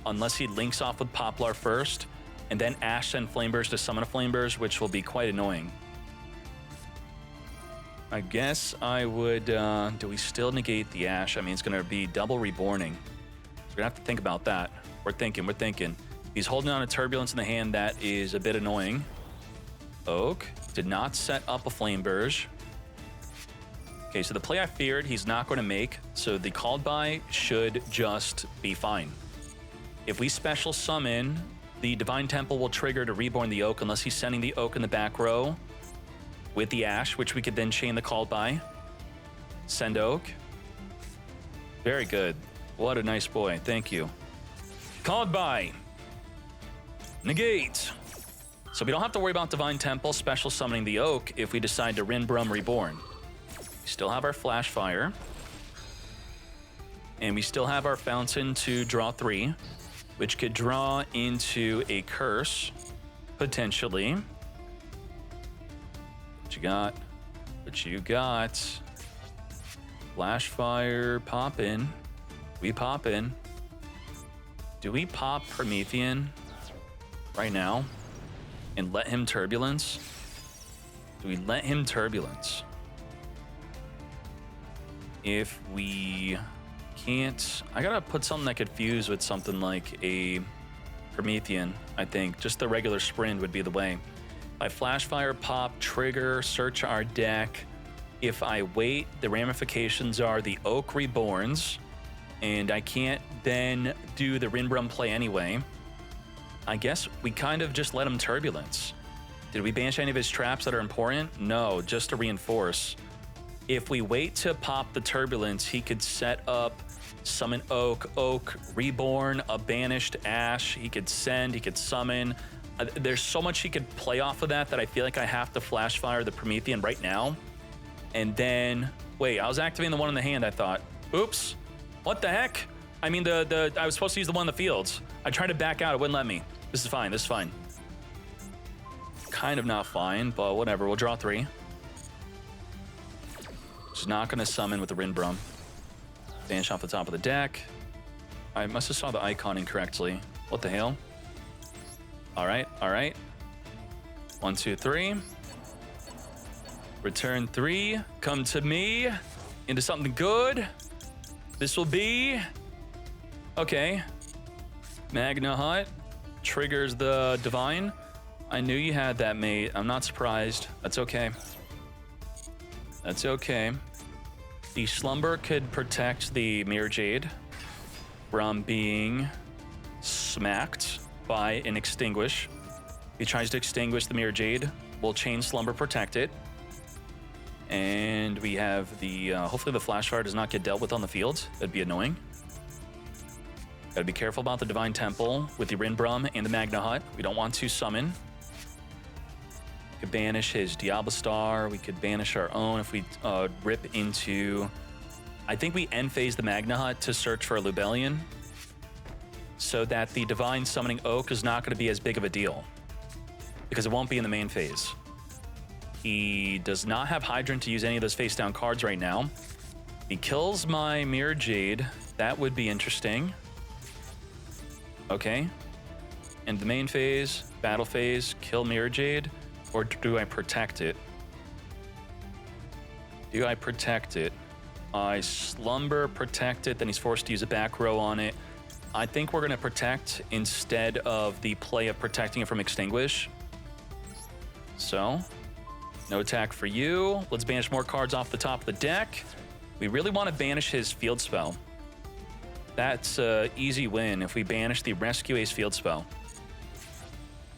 unless he links off with Poplar first, and then Ash send Flame Burst to summon a Flame Burst, which will be quite annoying. I guess I would, do we still negate the Ash? I mean, it's going to be double Reborning. So we're going to have to think about that. We're thinking. He's holding on to Turbulence in the hand. That is a bit annoying. Oak did not set up a Flame Burst. Okay, so the play I feared, he's not going to make, so the called by should just be fine. If we special summon, the Divine Temple will trigger to Reborn the Oak unless he's sending the Oak in the back row with the Ash, which we could then chain the called by. Send Oak. Very good. What a nice boy. Thank you. Called by. Negate. So we don't have to worry about Divine Temple special summoning the Oak if we decide to Rinbrum Reborn. We still have our Flash Fire. And we still have our Fountain to draw 3, which could draw into a Curse, potentially. What you got? What you got? Flash Fire, pop in. We pop in. Do we pop Promethean right now and let him Turbulence? Do we let him Turbulence? If we can't, I gotta put something that could fuse with something like a Promethean, I think. Just the regular Sprint would be the way. If I Flash Fire, pop, trigger, search our deck. If I wait, the ramifications are the Oak Reborns, and I can't then do the Rinbrum play anyway. I guess we kind of just let him Turbulence. Did we banish any of his traps that are important? No, just to reinforce. If we wait to pop the Turbulence, he could set up, summon Oak, Reborn, a banished Ash. He could send, he could summon. There's so much he could play off of that I feel like I have to Flash Fire the Promethean right now. And then, wait, I was activating the one in the hand, I thought. Oops, what the heck? I mean, I was supposed to use the one in the fields. I tried to back out, it wouldn't let me. This is fine. Kind of not fine, but whatever, we'll draw 3. Just not gonna summon with the Rinbrum. Banish off the top of the deck. I must have saw the icon incorrectly. What the hell? All right. 1, 2, 3. Return 3. Come to me. Into something good. This will be... Okay. Magna Hut. Triggers the Divine. I knew you had that, mate. I'm not surprised. That's okay. That's okay. The Slumber could protect the Mirror Jade from being smacked by an Extinguish. If he tries to extinguish the Mirror Jade, we'll chain Slumber, protect it. And we have the, hopefully the Flash Fire does not get dealt with on the field. That'd be annoying. Gotta be careful about the Divine Temple with the Rinbrum and the Magna Hut. We don't want to summon. We could banish his Diablo Star. We could banish our own if we rip into... I think we end phase the Magna Hut to search for a Lubellion so that the Divine summoning Oak is not going to be as big of a deal because it won't be in the main phase. He does not have Hydrant to use any of those face down cards right now. He kills my Mirror Jade. That would be interesting. Okay. And the main phase, battle phase, kill Mirror Jade, or do I protect it? Do I protect it? I Slumber, protect it, then he's forced to use a back row on it. I think we're going to protect instead of the play of protecting it from Extinguish. So, no attack for you. Let's banish more cards off the top of the deck. We really want to banish his field spell. That's an easy win if we banish the Rescue Ace field spell.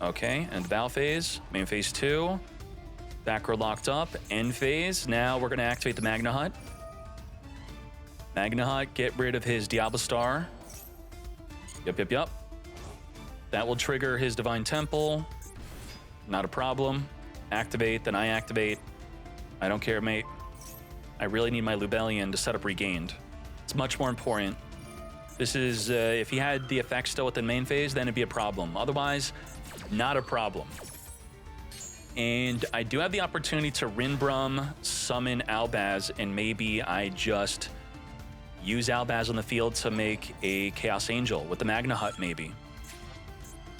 Okay, and the battle phase, main phase 2. Back row locked up, end phase. Now we're going to activate the Magna Hut. Magna Hut, get rid of his Diablo Star. Yep. That will trigger his Divine Temple. Not a problem. Activate, then I activate. I don't care, mate. I really need my Lubellion to set up Regained. It's much more important. This is, if he had the effect still within main phase, then it'd be a problem. Otherwise, Not a problem. And I do have the opportunity to Rinbrum, summon Albaz, and maybe I just use Albaz on the field to make a Chaos Angel with the Magna Hut, maybe.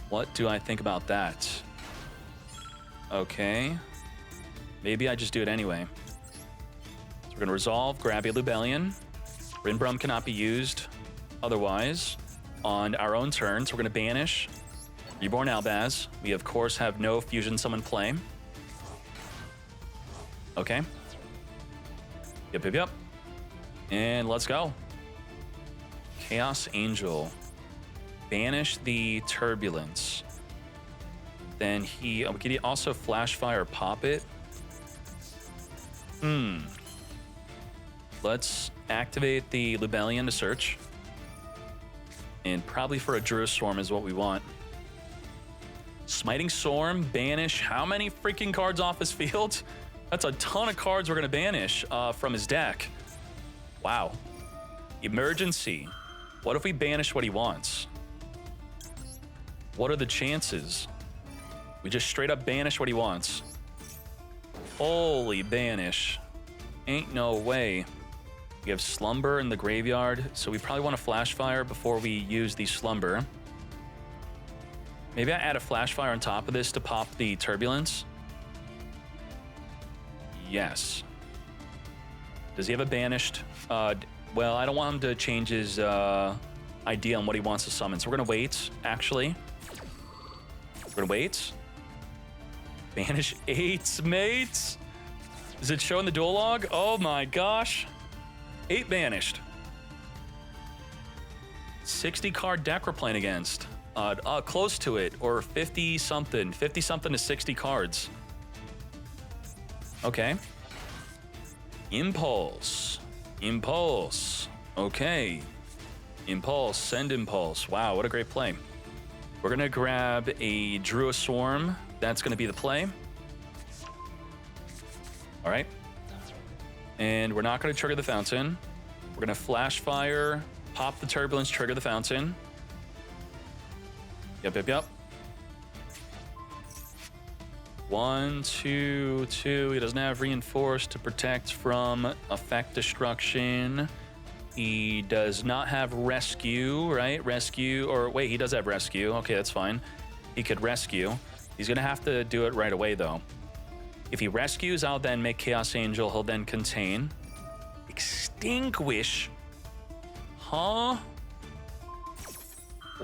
What do I think about that? Okay. Maybe I just do it anyway. So we're going to resolve, grab a Lubellion. Rinbrum cannot be used otherwise on our own turn, so we're going to banish Reborn Albaz. We, of course, have no Fusion Summon play. Okay. Yep. And let's go. Chaos Angel. Banish the Turbulence. Then we could also Flash Fire pop it. Let's activate the Lubellion to search. And probably for a Druid Swarm is what we want. Smiting Storm, banish. How many freaking cards off his field? That's a ton of cards we're going to banish from his deck. Wow. Emergency. What if we banish what he wants? What are the chances? We just straight up banish what he wants. Holy banish. Ain't no way. We have Slumber in the graveyard, so we probably want to Flash Fire before we use the Slumber. Maybe I add a Flash Fire on top of this to pop the Turbulence. Yes. Does he have a banished? Well, I don't want him to change his idea on what he wants to summon, so we're going to wait, actually. We're going to wait. Banish 8, mates. Is it showing the duel log? Oh my gosh. 8 banished. 60 card deck we're playing against. Close to it, or 50 something. 50 something to 60 cards. Okay. Impulse. Okay. Impulse, send Impulse. Wow, what a great play. We're gonna grab a Druid Swarm. That's gonna be the play. All right. And we're not gonna trigger the fountain. We're gonna Flash Fire, pop the Turbulence, trigger the fountain. Yep. 1, 2, 2. He doesn't have Reinforce to protect from effect destruction. He does not have Rescue, right? Rescue, or wait, he does have Rescue. Okay, that's fine. He could Rescue. He's gonna have to do it right away, though. If he rescues, I'll then make Chaos Angel. He'll then contain. Extinguish. Huh?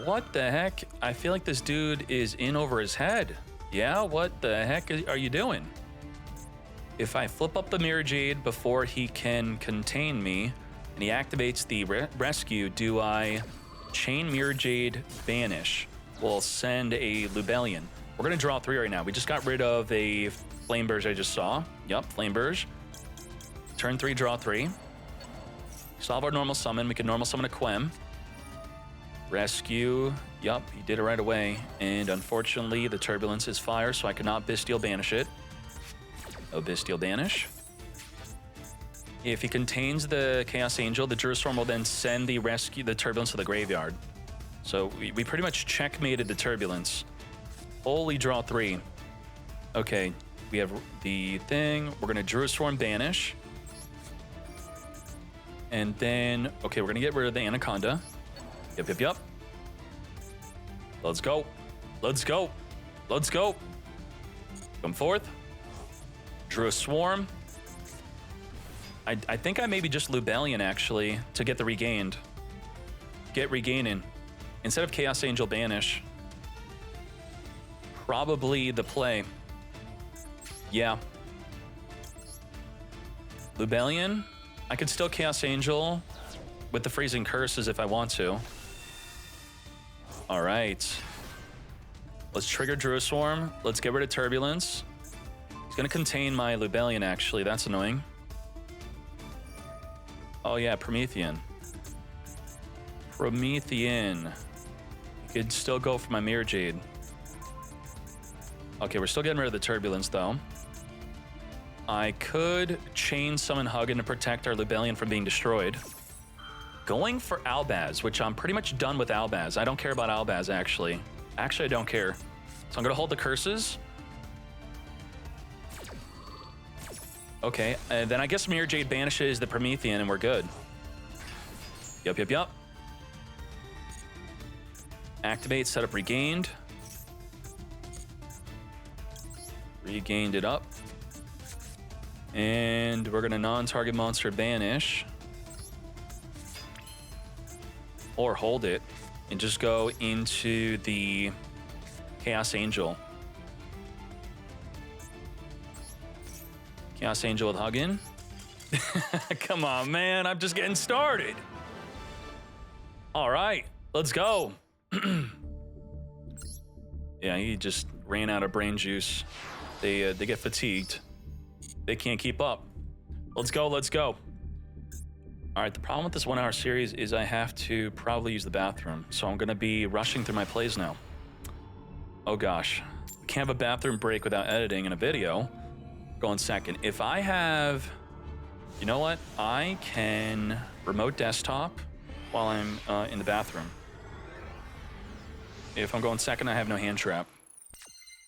What the heck? I feel like this dude is in over his head. Yeah, what the heck are you doing? If I flip up the Mirror Jade before he can contain me, and he activates the rescue, do I chain Mirror Jade, banish? We'll send a Lubellion. We're gonna draw 3 right now. We just got rid of a Flameburge I just saw. Yep, Flameburge. Turn 3, draw 3. Solve our normal summon. We can normal summon a Quem. Rescue. Yup, he did it right away. And unfortunately, the Turbulence is fire, so I cannot BYSTIAL banish it. No BYSTIAL banish. If he contains the Chaos Angel, the Druid Swarm will then send the Turbulence to the graveyard. So we pretty much checkmated the Turbulence. Holy, draw 3. Okay, we have the thing. We're gonna Druid Swarm banish. And then, okay, we're gonna get rid of the Anaconda. Yep. Let's go. Come forth. Drew a Swarm. I think I maybe just Lubellion, actually, to get the regained. Get regaining. Instead of Chaos Angel banish. Probably the play. Yeah. Lubellion. I could still Chaos Angel with the Freezing Curses if I want to. All right. Let's trigger Druid Swarm. Let's get rid of Turbulence. He's going to contain my Lubellion, actually. That's annoying. Oh, yeah, Promethean. You could still go for my Mirror Jade. Okay, we're still getting rid of the Turbulence, though. I could chain summon Hugin to protect our Lubellion from being destroyed. Going for Albaz, which I'm pretty much done with Albaz. I don't care about Albaz, actually. Actually, I don't care. So I'm gonna hold the curses. Okay, and then I guess Mirror Jade banishes the Promethean and we're good. Yup. Activate, setup regained. Regained it up. And we're gonna non-target monster banish. Or hold it and just go into the Chaos Angel. Chaos Angel with Hugin. Come on, man. I'm just getting started. All right, let's go. Yeah, he just ran out of brain juice. They get fatigued. They can't keep up. Let's go. All right, the problem with this 1 hour series is I have to probably use the bathroom. So I'm gonna be rushing through my plays now. Oh gosh, we can't have a bathroom break without editing in a video. Going second. If I have, you know what? I can remote desktop while I'm in the bathroom. If I'm going second, I have no hand trap.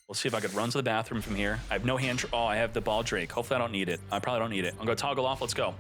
We'll see if I could run to the bathroom from here. I have no hand trap. Oh, I have the ball drake. Hopefully I don't need it. I probably don't need it. I'm gonna toggle off. Let's go.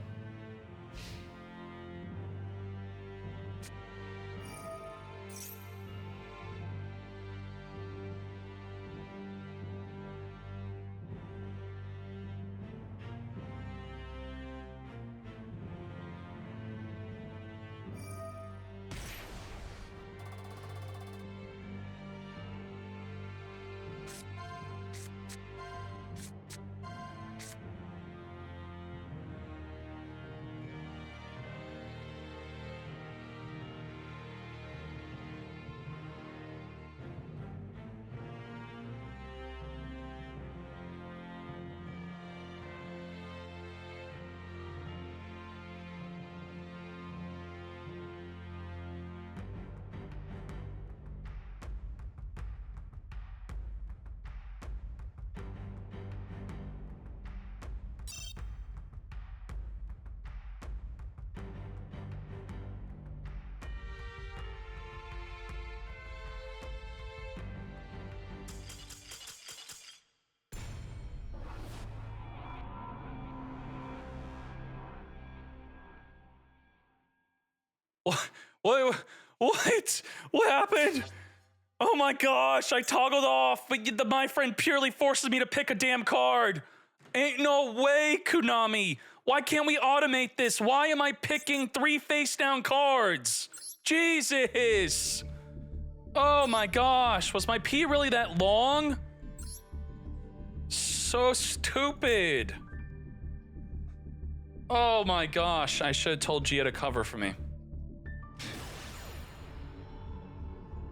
What? What happened? Oh my gosh, I toggled off, but my friend purely forces me to pick a damn card. Ain't no way, Konami. Why can't we automate this? Why am I picking 3 face down cards? Jesus. Oh my gosh, was my P really that long? So stupid. Oh my gosh, I should have told Gia to cover for me.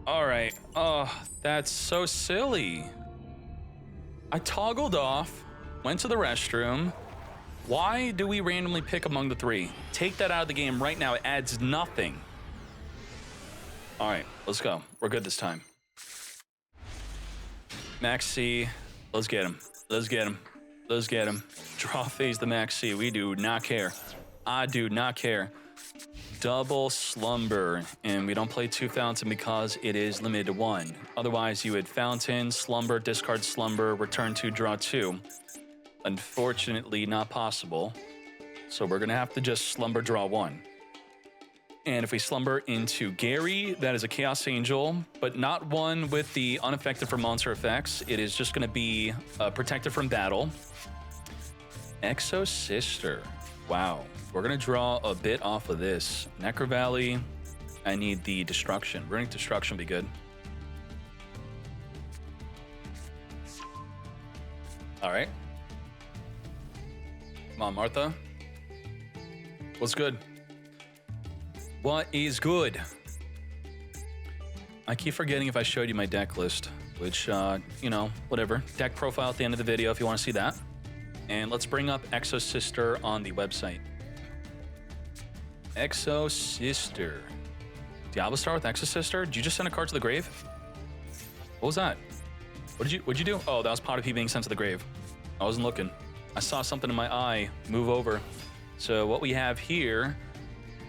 All right, oh, that's so silly. I toggled off, went to the restroom. Why do we randomly pick among the 3? Take that out of the game right now, it adds nothing. All right, let's go. We're good this time. Max C, let's get him. Let's get him. Let's get him. Draw phase the Max C, we do not care. I do not care. Double Slumber, and we don't play 2 Fountain because it is limited to 1. Otherwise, you would Fountain, Slumber, discard Slumber, return 2, draw 2. Unfortunately, not possible. So we're gonna have to just Slumber, draw 1. And if we Slumber into Gary, that is a Chaos Angel, but not one with the unaffected from monster effects. It is just gonna be protected from battle. Exo Sister, wow. We're gonna draw a bit off of this. Necro Valley, I need the Destruction. Runic Destruction would be good. All right. Come on, Martha. What's good? What is good? I keep forgetting if I showed you my deck list, which, you know, whatever. Deck profile at the end of the video if you want to see that. And let's bring up Exo Sister on the website. Exo Sister. Diablo Star with Exo Sister? Did you just send a card to the grave? What was that? What'd you do? Oh, that was Pot of P being sent to the grave. I wasn't looking. I saw something in my eye move over. So what we have here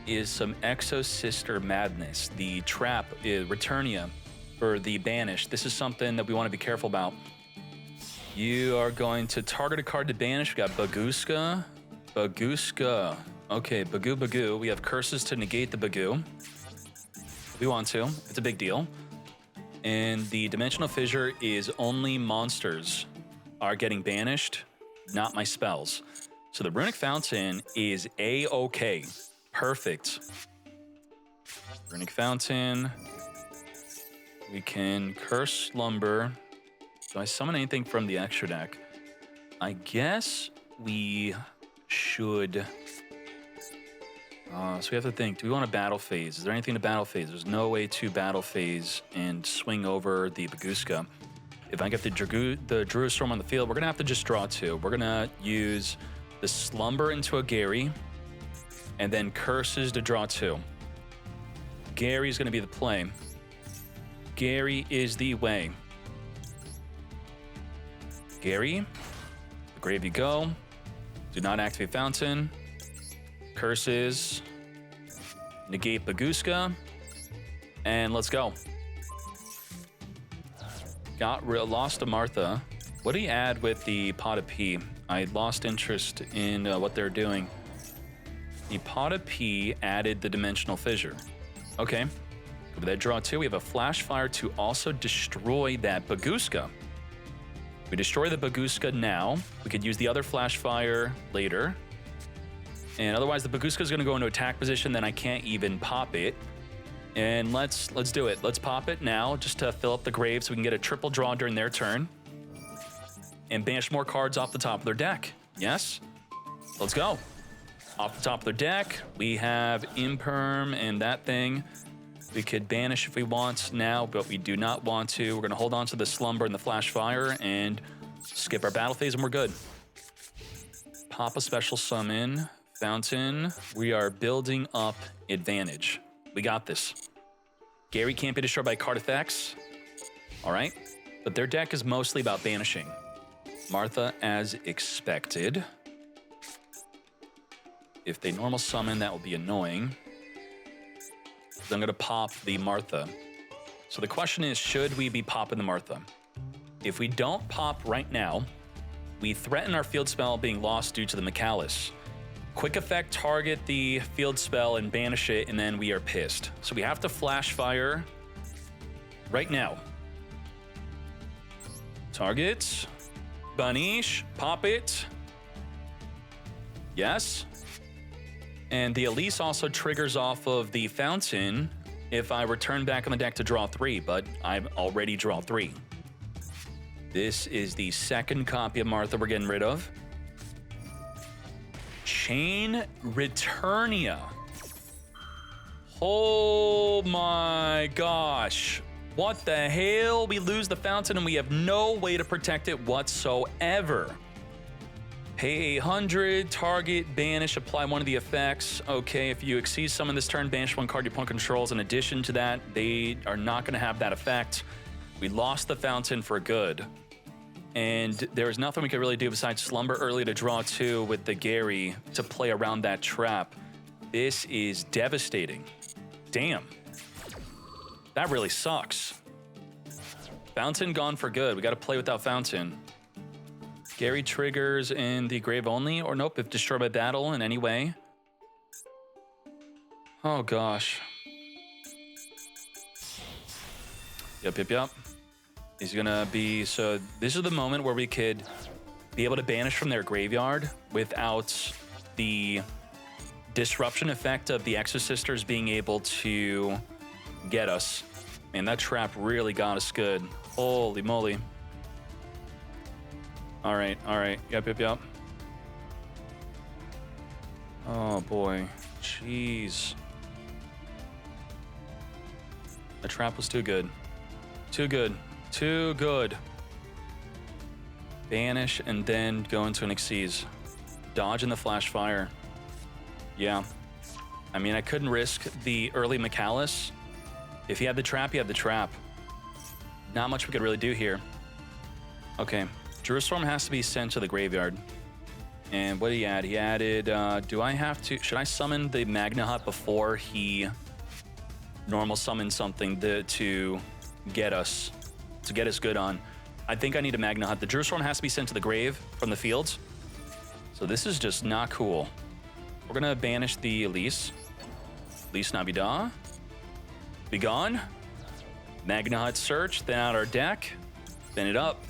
is some Exo Sister madness. The trap is Returnia. for the banish. This is something that we want to be careful about. You are going to target a card to banish. We got Baguska. Baguska. Okay, Bagoo Bagoo. We have curses to negate the Bagoo. We want to. It's a big deal. And the Dimensional Fissure is only monsters are getting banished, not my spells. So the Runic Fountain is A-okay. Perfect. Runic Fountain. We can Curse Slumber. Do I summon anything from the extra deck? I guess we should... so we have to think, do we want to battle phase? Is there anything to battle phase? There's no way to battle phase and swing over the Baguska. If I get the Druid Storm on the field, we're going to have to just draw 2. We're going to use the Slumber into a Gary, and then Curses to draw 2. Gary's going to be the play. Gary is the way. Gary, the grave you go. Do not activate Fountain. Curses. Negate Baguska. And let's go. Lost to Martha. What do you add with the Pot of Pea? I lost interest in what they're doing. The Pot of Pea added the Dimensional Fissure. Okay. With that draw 2, we have a Flash Fire to also destroy that Baguska. We destroy the Baguska now. We could use the other Flash Fire later. And otherwise, the Baguska is going to go into attack position, then I can't even pop it. And let's do it. Let's pop it now, just to fill up the grave so we can get a triple draw during their turn. And banish more cards off the top of their deck. Yes? Let's go. Off the top of their deck, we have Imperm and that thing. We could banish if we want now, but we do not want to. We're going to hold on to the Slumber and the Flash Fire and skip our battle phase, and we're good. Pop a special summon. Fountain. We are building up advantage. We got this. Gary can't be destroyed by card effects. All right. But their deck is mostly about banishing. Martha as expected. If they normal summon, that will be annoying. I'm going to pop the Martha. So the question is, should we be popping the Martha? If we don't pop right now, we threaten our field spell being lost due to the Micallus. Quick effect, target the field spell and banish it, and then we are pissed. So we have to Flash Fire right now. Target. Banish. Pop it. Yes. And the Elise also triggers off of the Fountain if I return back on the deck to draw 3, but I've already draw 3. This is the second copy of Martha we're getting rid of. Chain Returnia. Oh my gosh. What the hell? We lose the Fountain and we have no way to protect it whatsoever. Pay 100, target, banish, apply one of the effects. Okay, if you exceed summon this turn, banish one card your opponent controls. In addition to that, they are not going to have that effect. We lost the Fountain for good. And there is nothing we could really do besides Slumber early to draw 2 with the Gary to play around that trap. This is devastating. Damn. That really sucks. Fountain gone for good. We got to play without Fountain. Gary triggers in the grave only, or nope, if destroyed by battle in any way. Oh gosh. Yep. He's gonna be, so this is the moment where we could be able to banish from their graveyard without the disruption effect of the Exorcisters being able to get us. Man, that trap really got us good. Holy moly. All right. Yep. Oh boy, jeez. The trap was too good. Too good. Banish and then go into an Xyz. Dodge in the Flash Fire. Yeah. I mean, I couldn't risk the early Micallus. If he had the trap, he had the trap. Not much we could really do here. Okay. Druid Storm has to be sent to the graveyard. And what did he add? He added, should I summon the Magna Hut before he normal summons something to get us good on. I think I need a Magna Hut. The Jerusalem has to be sent to the grave from the fields. So this is just not cool. We're gonna banish the Elise. Elise Navida. Be gone. Magna Hut search, then out our deck. Spin it up.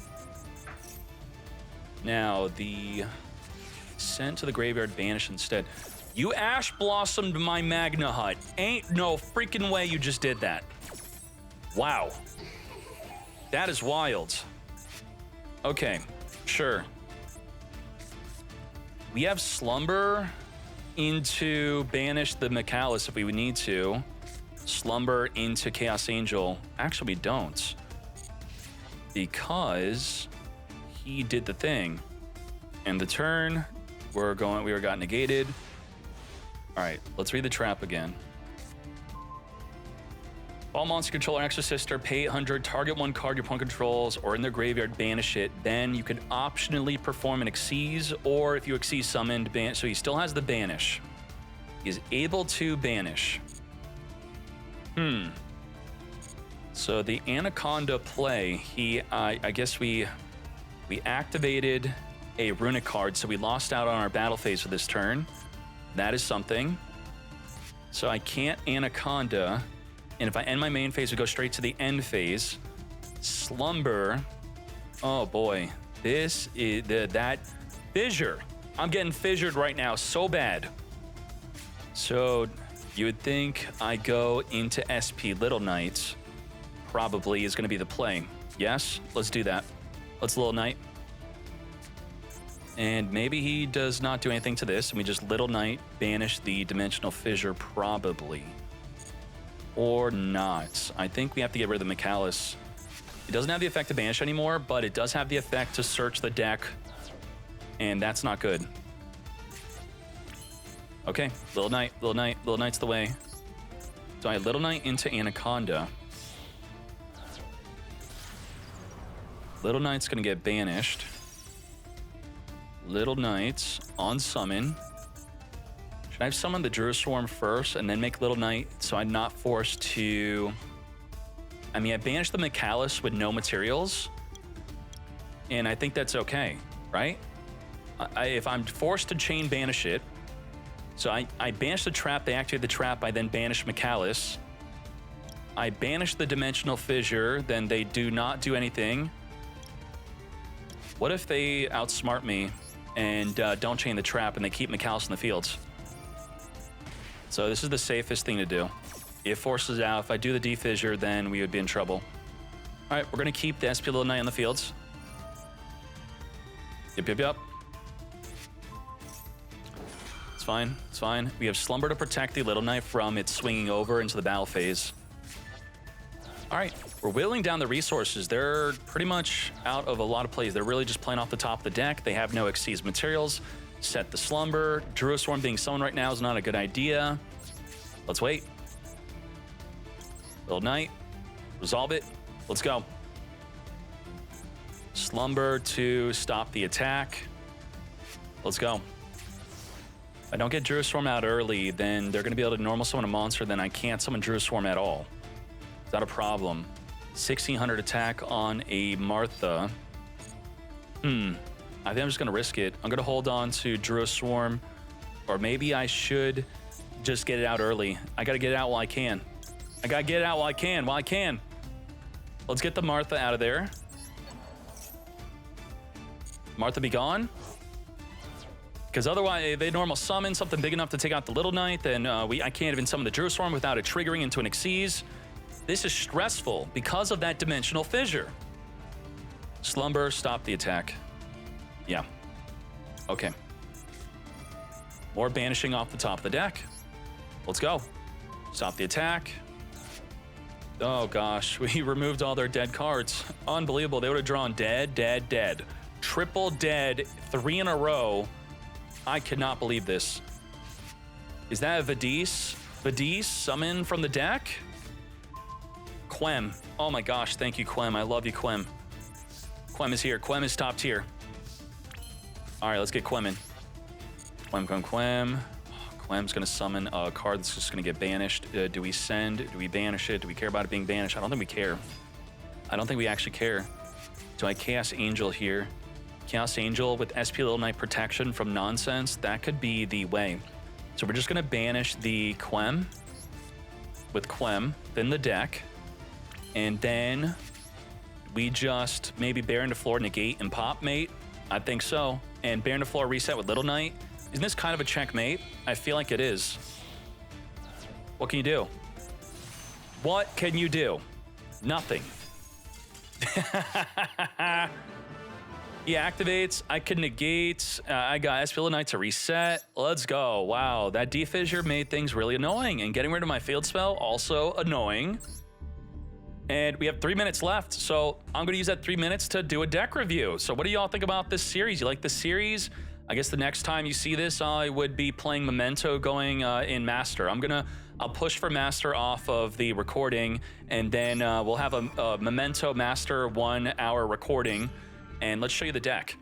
Now the sent to the graveyard, banish instead. You Ash Blossomed my Magna Hut. Ain't no freaking way you just did that. Wow. That is wild. Okay, sure. We have Slumber into banish the Mikalis if we would need to. Slumber into Chaos Angel. Actually, we don't. Because he did the thing. And the turn, we were got negated. All right, let's read the trap again. All monster controller Exorcister, pay 800, target one card your opponent controls or in their graveyard, banish it. Then you could optionally perform an Xyz, or if you Xyz summoned, so he still has the banish. He is able to banish. So the Anaconda play, I guess we activated a RUNICK card, so we lost out on our battle phase for this turn. That is something. So I can't Anaconda. And if I end my main phase, we go straight to the end phase. Slumber. Oh boy. This is that fissure. I'm getting fissured right now so bad. So you would think I go into SP Little Knight. Probably is going to be the play. Yes, let's do that. Let's Little Knight. And maybe he does not do anything to this, and we just Little Knight banish the Dimensional Fissure, probably. Or not. I think we have to get rid of the Mikalis. It doesn't have the effect to banish anymore, but it does have the effect to search the deck, and that's not good. Okay, Little Knight, Little Knight, Little Knight's the way. So I Little Knight into Anaconda. Little Knight's gonna get banished. Little Knight on summon. Should I have summoned the Druid Swarm first and then make Little Knight so I'm not forced to... I mean, I banished the Mikalis with no materials, and I think that's okay, right? If I'm forced to chain banish it, so I banish the trap, they activate the trap, I then banish Mikalis. I banish the Dimensional Fissure, then they do not do anything. What if they outsmart me and don't chain the trap and they keep Mikalis in the fields? So this is the safest thing to do. It forces out. If I do the D-Fissure, then we would be in trouble. All right, we're going to keep the SP Little Knight in the fields. Yep. It's fine. It's fine. We have Slumber to protect the Little Knight from it swinging over into the battle phase. All right, we're whittling down the resources. They're pretty much out of a lot of plays. They're really just playing off the top of the deck. They have no Xyz materials. Set the Slumber. Druid Swarm being summoned right now is not a good idea. Let's wait. Little Knight. Resolve it. Let's go. Slumber to stop the attack. Let's go. If I don't get Druid Swarm out early, then they're going to be able to normal summon a monster, then I can't summon Druid Swarm at all. Is that a problem? 1600 attack on a Martha. I think I'm just going to risk it. I'm going to hold on to Druid Swarm, or maybe I should just get it out early. I got to get it out while I can. Let's get the Martha out of there. Martha be gone. Because otherwise, if they normal summon something big enough to take out the Little Knight, then I can't even summon the Druid Swarm without it triggering into an Xyz. This is stressful because of that Dimensional Fissure. Slumber, stop the attack. Yeah. Okay. More banishing off the top of the deck. Let's go. Stop the attack. Oh gosh, we removed all their dead cards. Unbelievable. They would have drawn dead, dead, dead. Triple dead, 3 in a row. I cannot believe this. Is that a Vadis? Vadis summon from the deck? Quem. Oh my gosh, thank you, Quem. I love you, Quem. Quem is here. Quem is top tier. All right, let's get Quem in. Quem. Quem's gonna summon a card that's just gonna get banished. Do we send? Do we banish it? Do we care about it being banished? I don't think we care. I don't think we actually care. Do I Chaos Angel here? Chaos Angel with SP Little Knight protection from nonsense, that could be the way. So we're just gonna banish the Quem with Quem, then the deck, and then we just maybe Baron to floor, negate, and pop mate. I think so. And Baron to floor reset with Little Knight. Isn't this kind of a checkmate? I feel like it is. What can you do? What can you do? Nothing. He activates, I can negate, I got SP Little Knight to reset. Let's go. Wow, that defissure made things really annoying, and getting rid of my field spell, also annoying. And we have 3 minutes left, so I'm gonna use that 3 minutes to do a deck review. So what do y'all think about this series? You like this series? I guess the next time you see this, I would be playing Memento going in Master. I'll push for Master off of the recording, and then we'll have a Memento Master 1 hour recording. And let's show you the deck.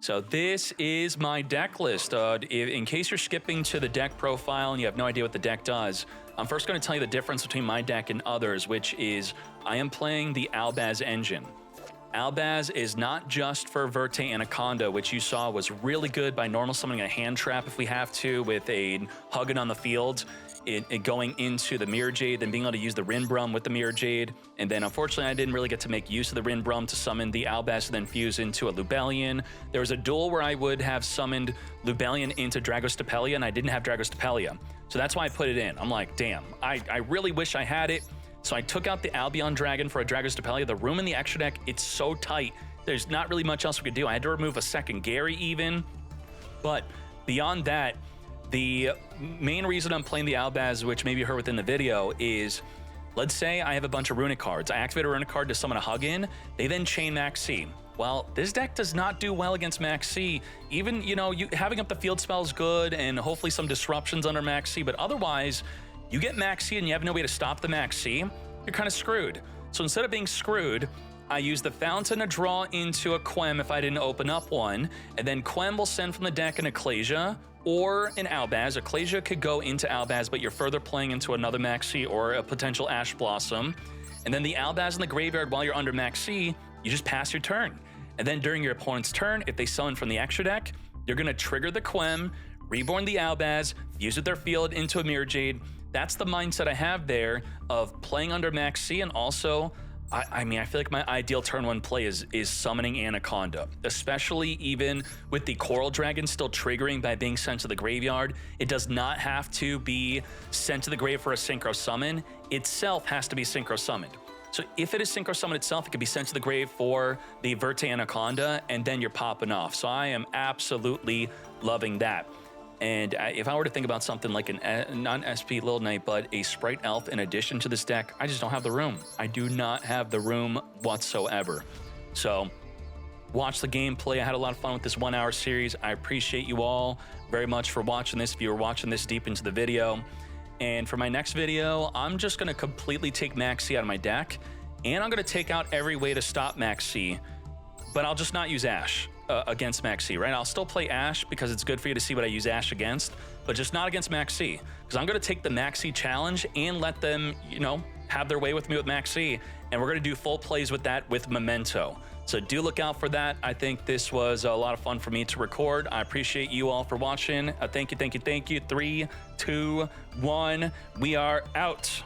So this is my deck list. In case you're skipping to the deck profile and you have no idea what the deck does, I'm first going to tell you the difference between my deck and others, which is I am playing the Albaz engine. Albaz is not just for Verte Anaconda, which you saw was really good by normal summoning a hand trap if we have to, with a Huggin on the field. It going into the Mirror Jade, then being able to use the Rinbrum with the Mirror Jade. And then unfortunately, I didn't really get to make use of the Rinbrum to summon the Albaz and then fuse into a Lubellion. There was a duel where I would have summoned Lubellion into Dragostapelia, and I didn't have Dragostapelia. So that's why I put it in. I'm like, damn, I really wish I had it. So I took out the Albion Dragon for a Dragostapelia. The room in the extra deck, it's so tight. There's not really much else we could do. I had to remove a second Gary even. But beyond that, the main reason I'm playing the Albaz, which maybe you heard within the video, is let's say I have a bunch of Runic cards. I activate a Runic card to summon a Huggin. They then chain Max C. Well, this deck does not do well against Max C. Even, you know, having up the field spell is good and hopefully some disruptions under Max C, but otherwise, you get Max C and you have no way to stop the Max C, you're kind of screwed. So instead of being screwed, I use the Fountain to draw into a Quem if I didn't open up one, and then Quem will send from the deck an Ecclesia or an Albaz. Ecclesia could go into Albaz, but you're further playing into another Max C or a potential Ash Blossom. And then the Albaz in the graveyard while you're under Max C, you just pass your turn. And then during your opponent's turn, if they summon from the extra deck, you're gonna trigger the Quem, reborn the Albaz, fuse with their field into a Mirror Jade. That's the mindset I have there of playing under Max C, and also, I mean, I feel like my ideal turn one play is summoning Anaconda, especially even with the Coral Dragon still triggering by being sent to the graveyard. It does not have to be sent to the grave for a Synchro Summon. Itself has to be Synchro Summoned. So if it is Synchro Summon itself, it can be sent to the grave for the Verte Anaconda, and then you're popping off. So I am absolutely loving that. And if I were to think about something like a non-SP Little Knight, but a Sprite Elf in addition to this deck, I just don't have the room. I do not have the room whatsoever. So watch the gameplay. I had a lot of fun with this 1 hour series. I appreciate you all very much for watching this, if you were watching this deep into the video. And for my next video, I'm just gonna completely take Max C out of my deck, and I'm gonna take out every way to stop Max C, but I'll just not use Ash against Max C, right? I'll still play Ash because it's good for you to see what I use Ash against, but just not against Max C, because I'm gonna take the Max C challenge and let them, you know, have their way with me with Max C, and we're gonna do full plays with that with Memento. So do look out for that. I think this was a lot of fun for me to record. I appreciate you all for watching. Thank you, thank you, thank you. 3, 2, 1, we are out.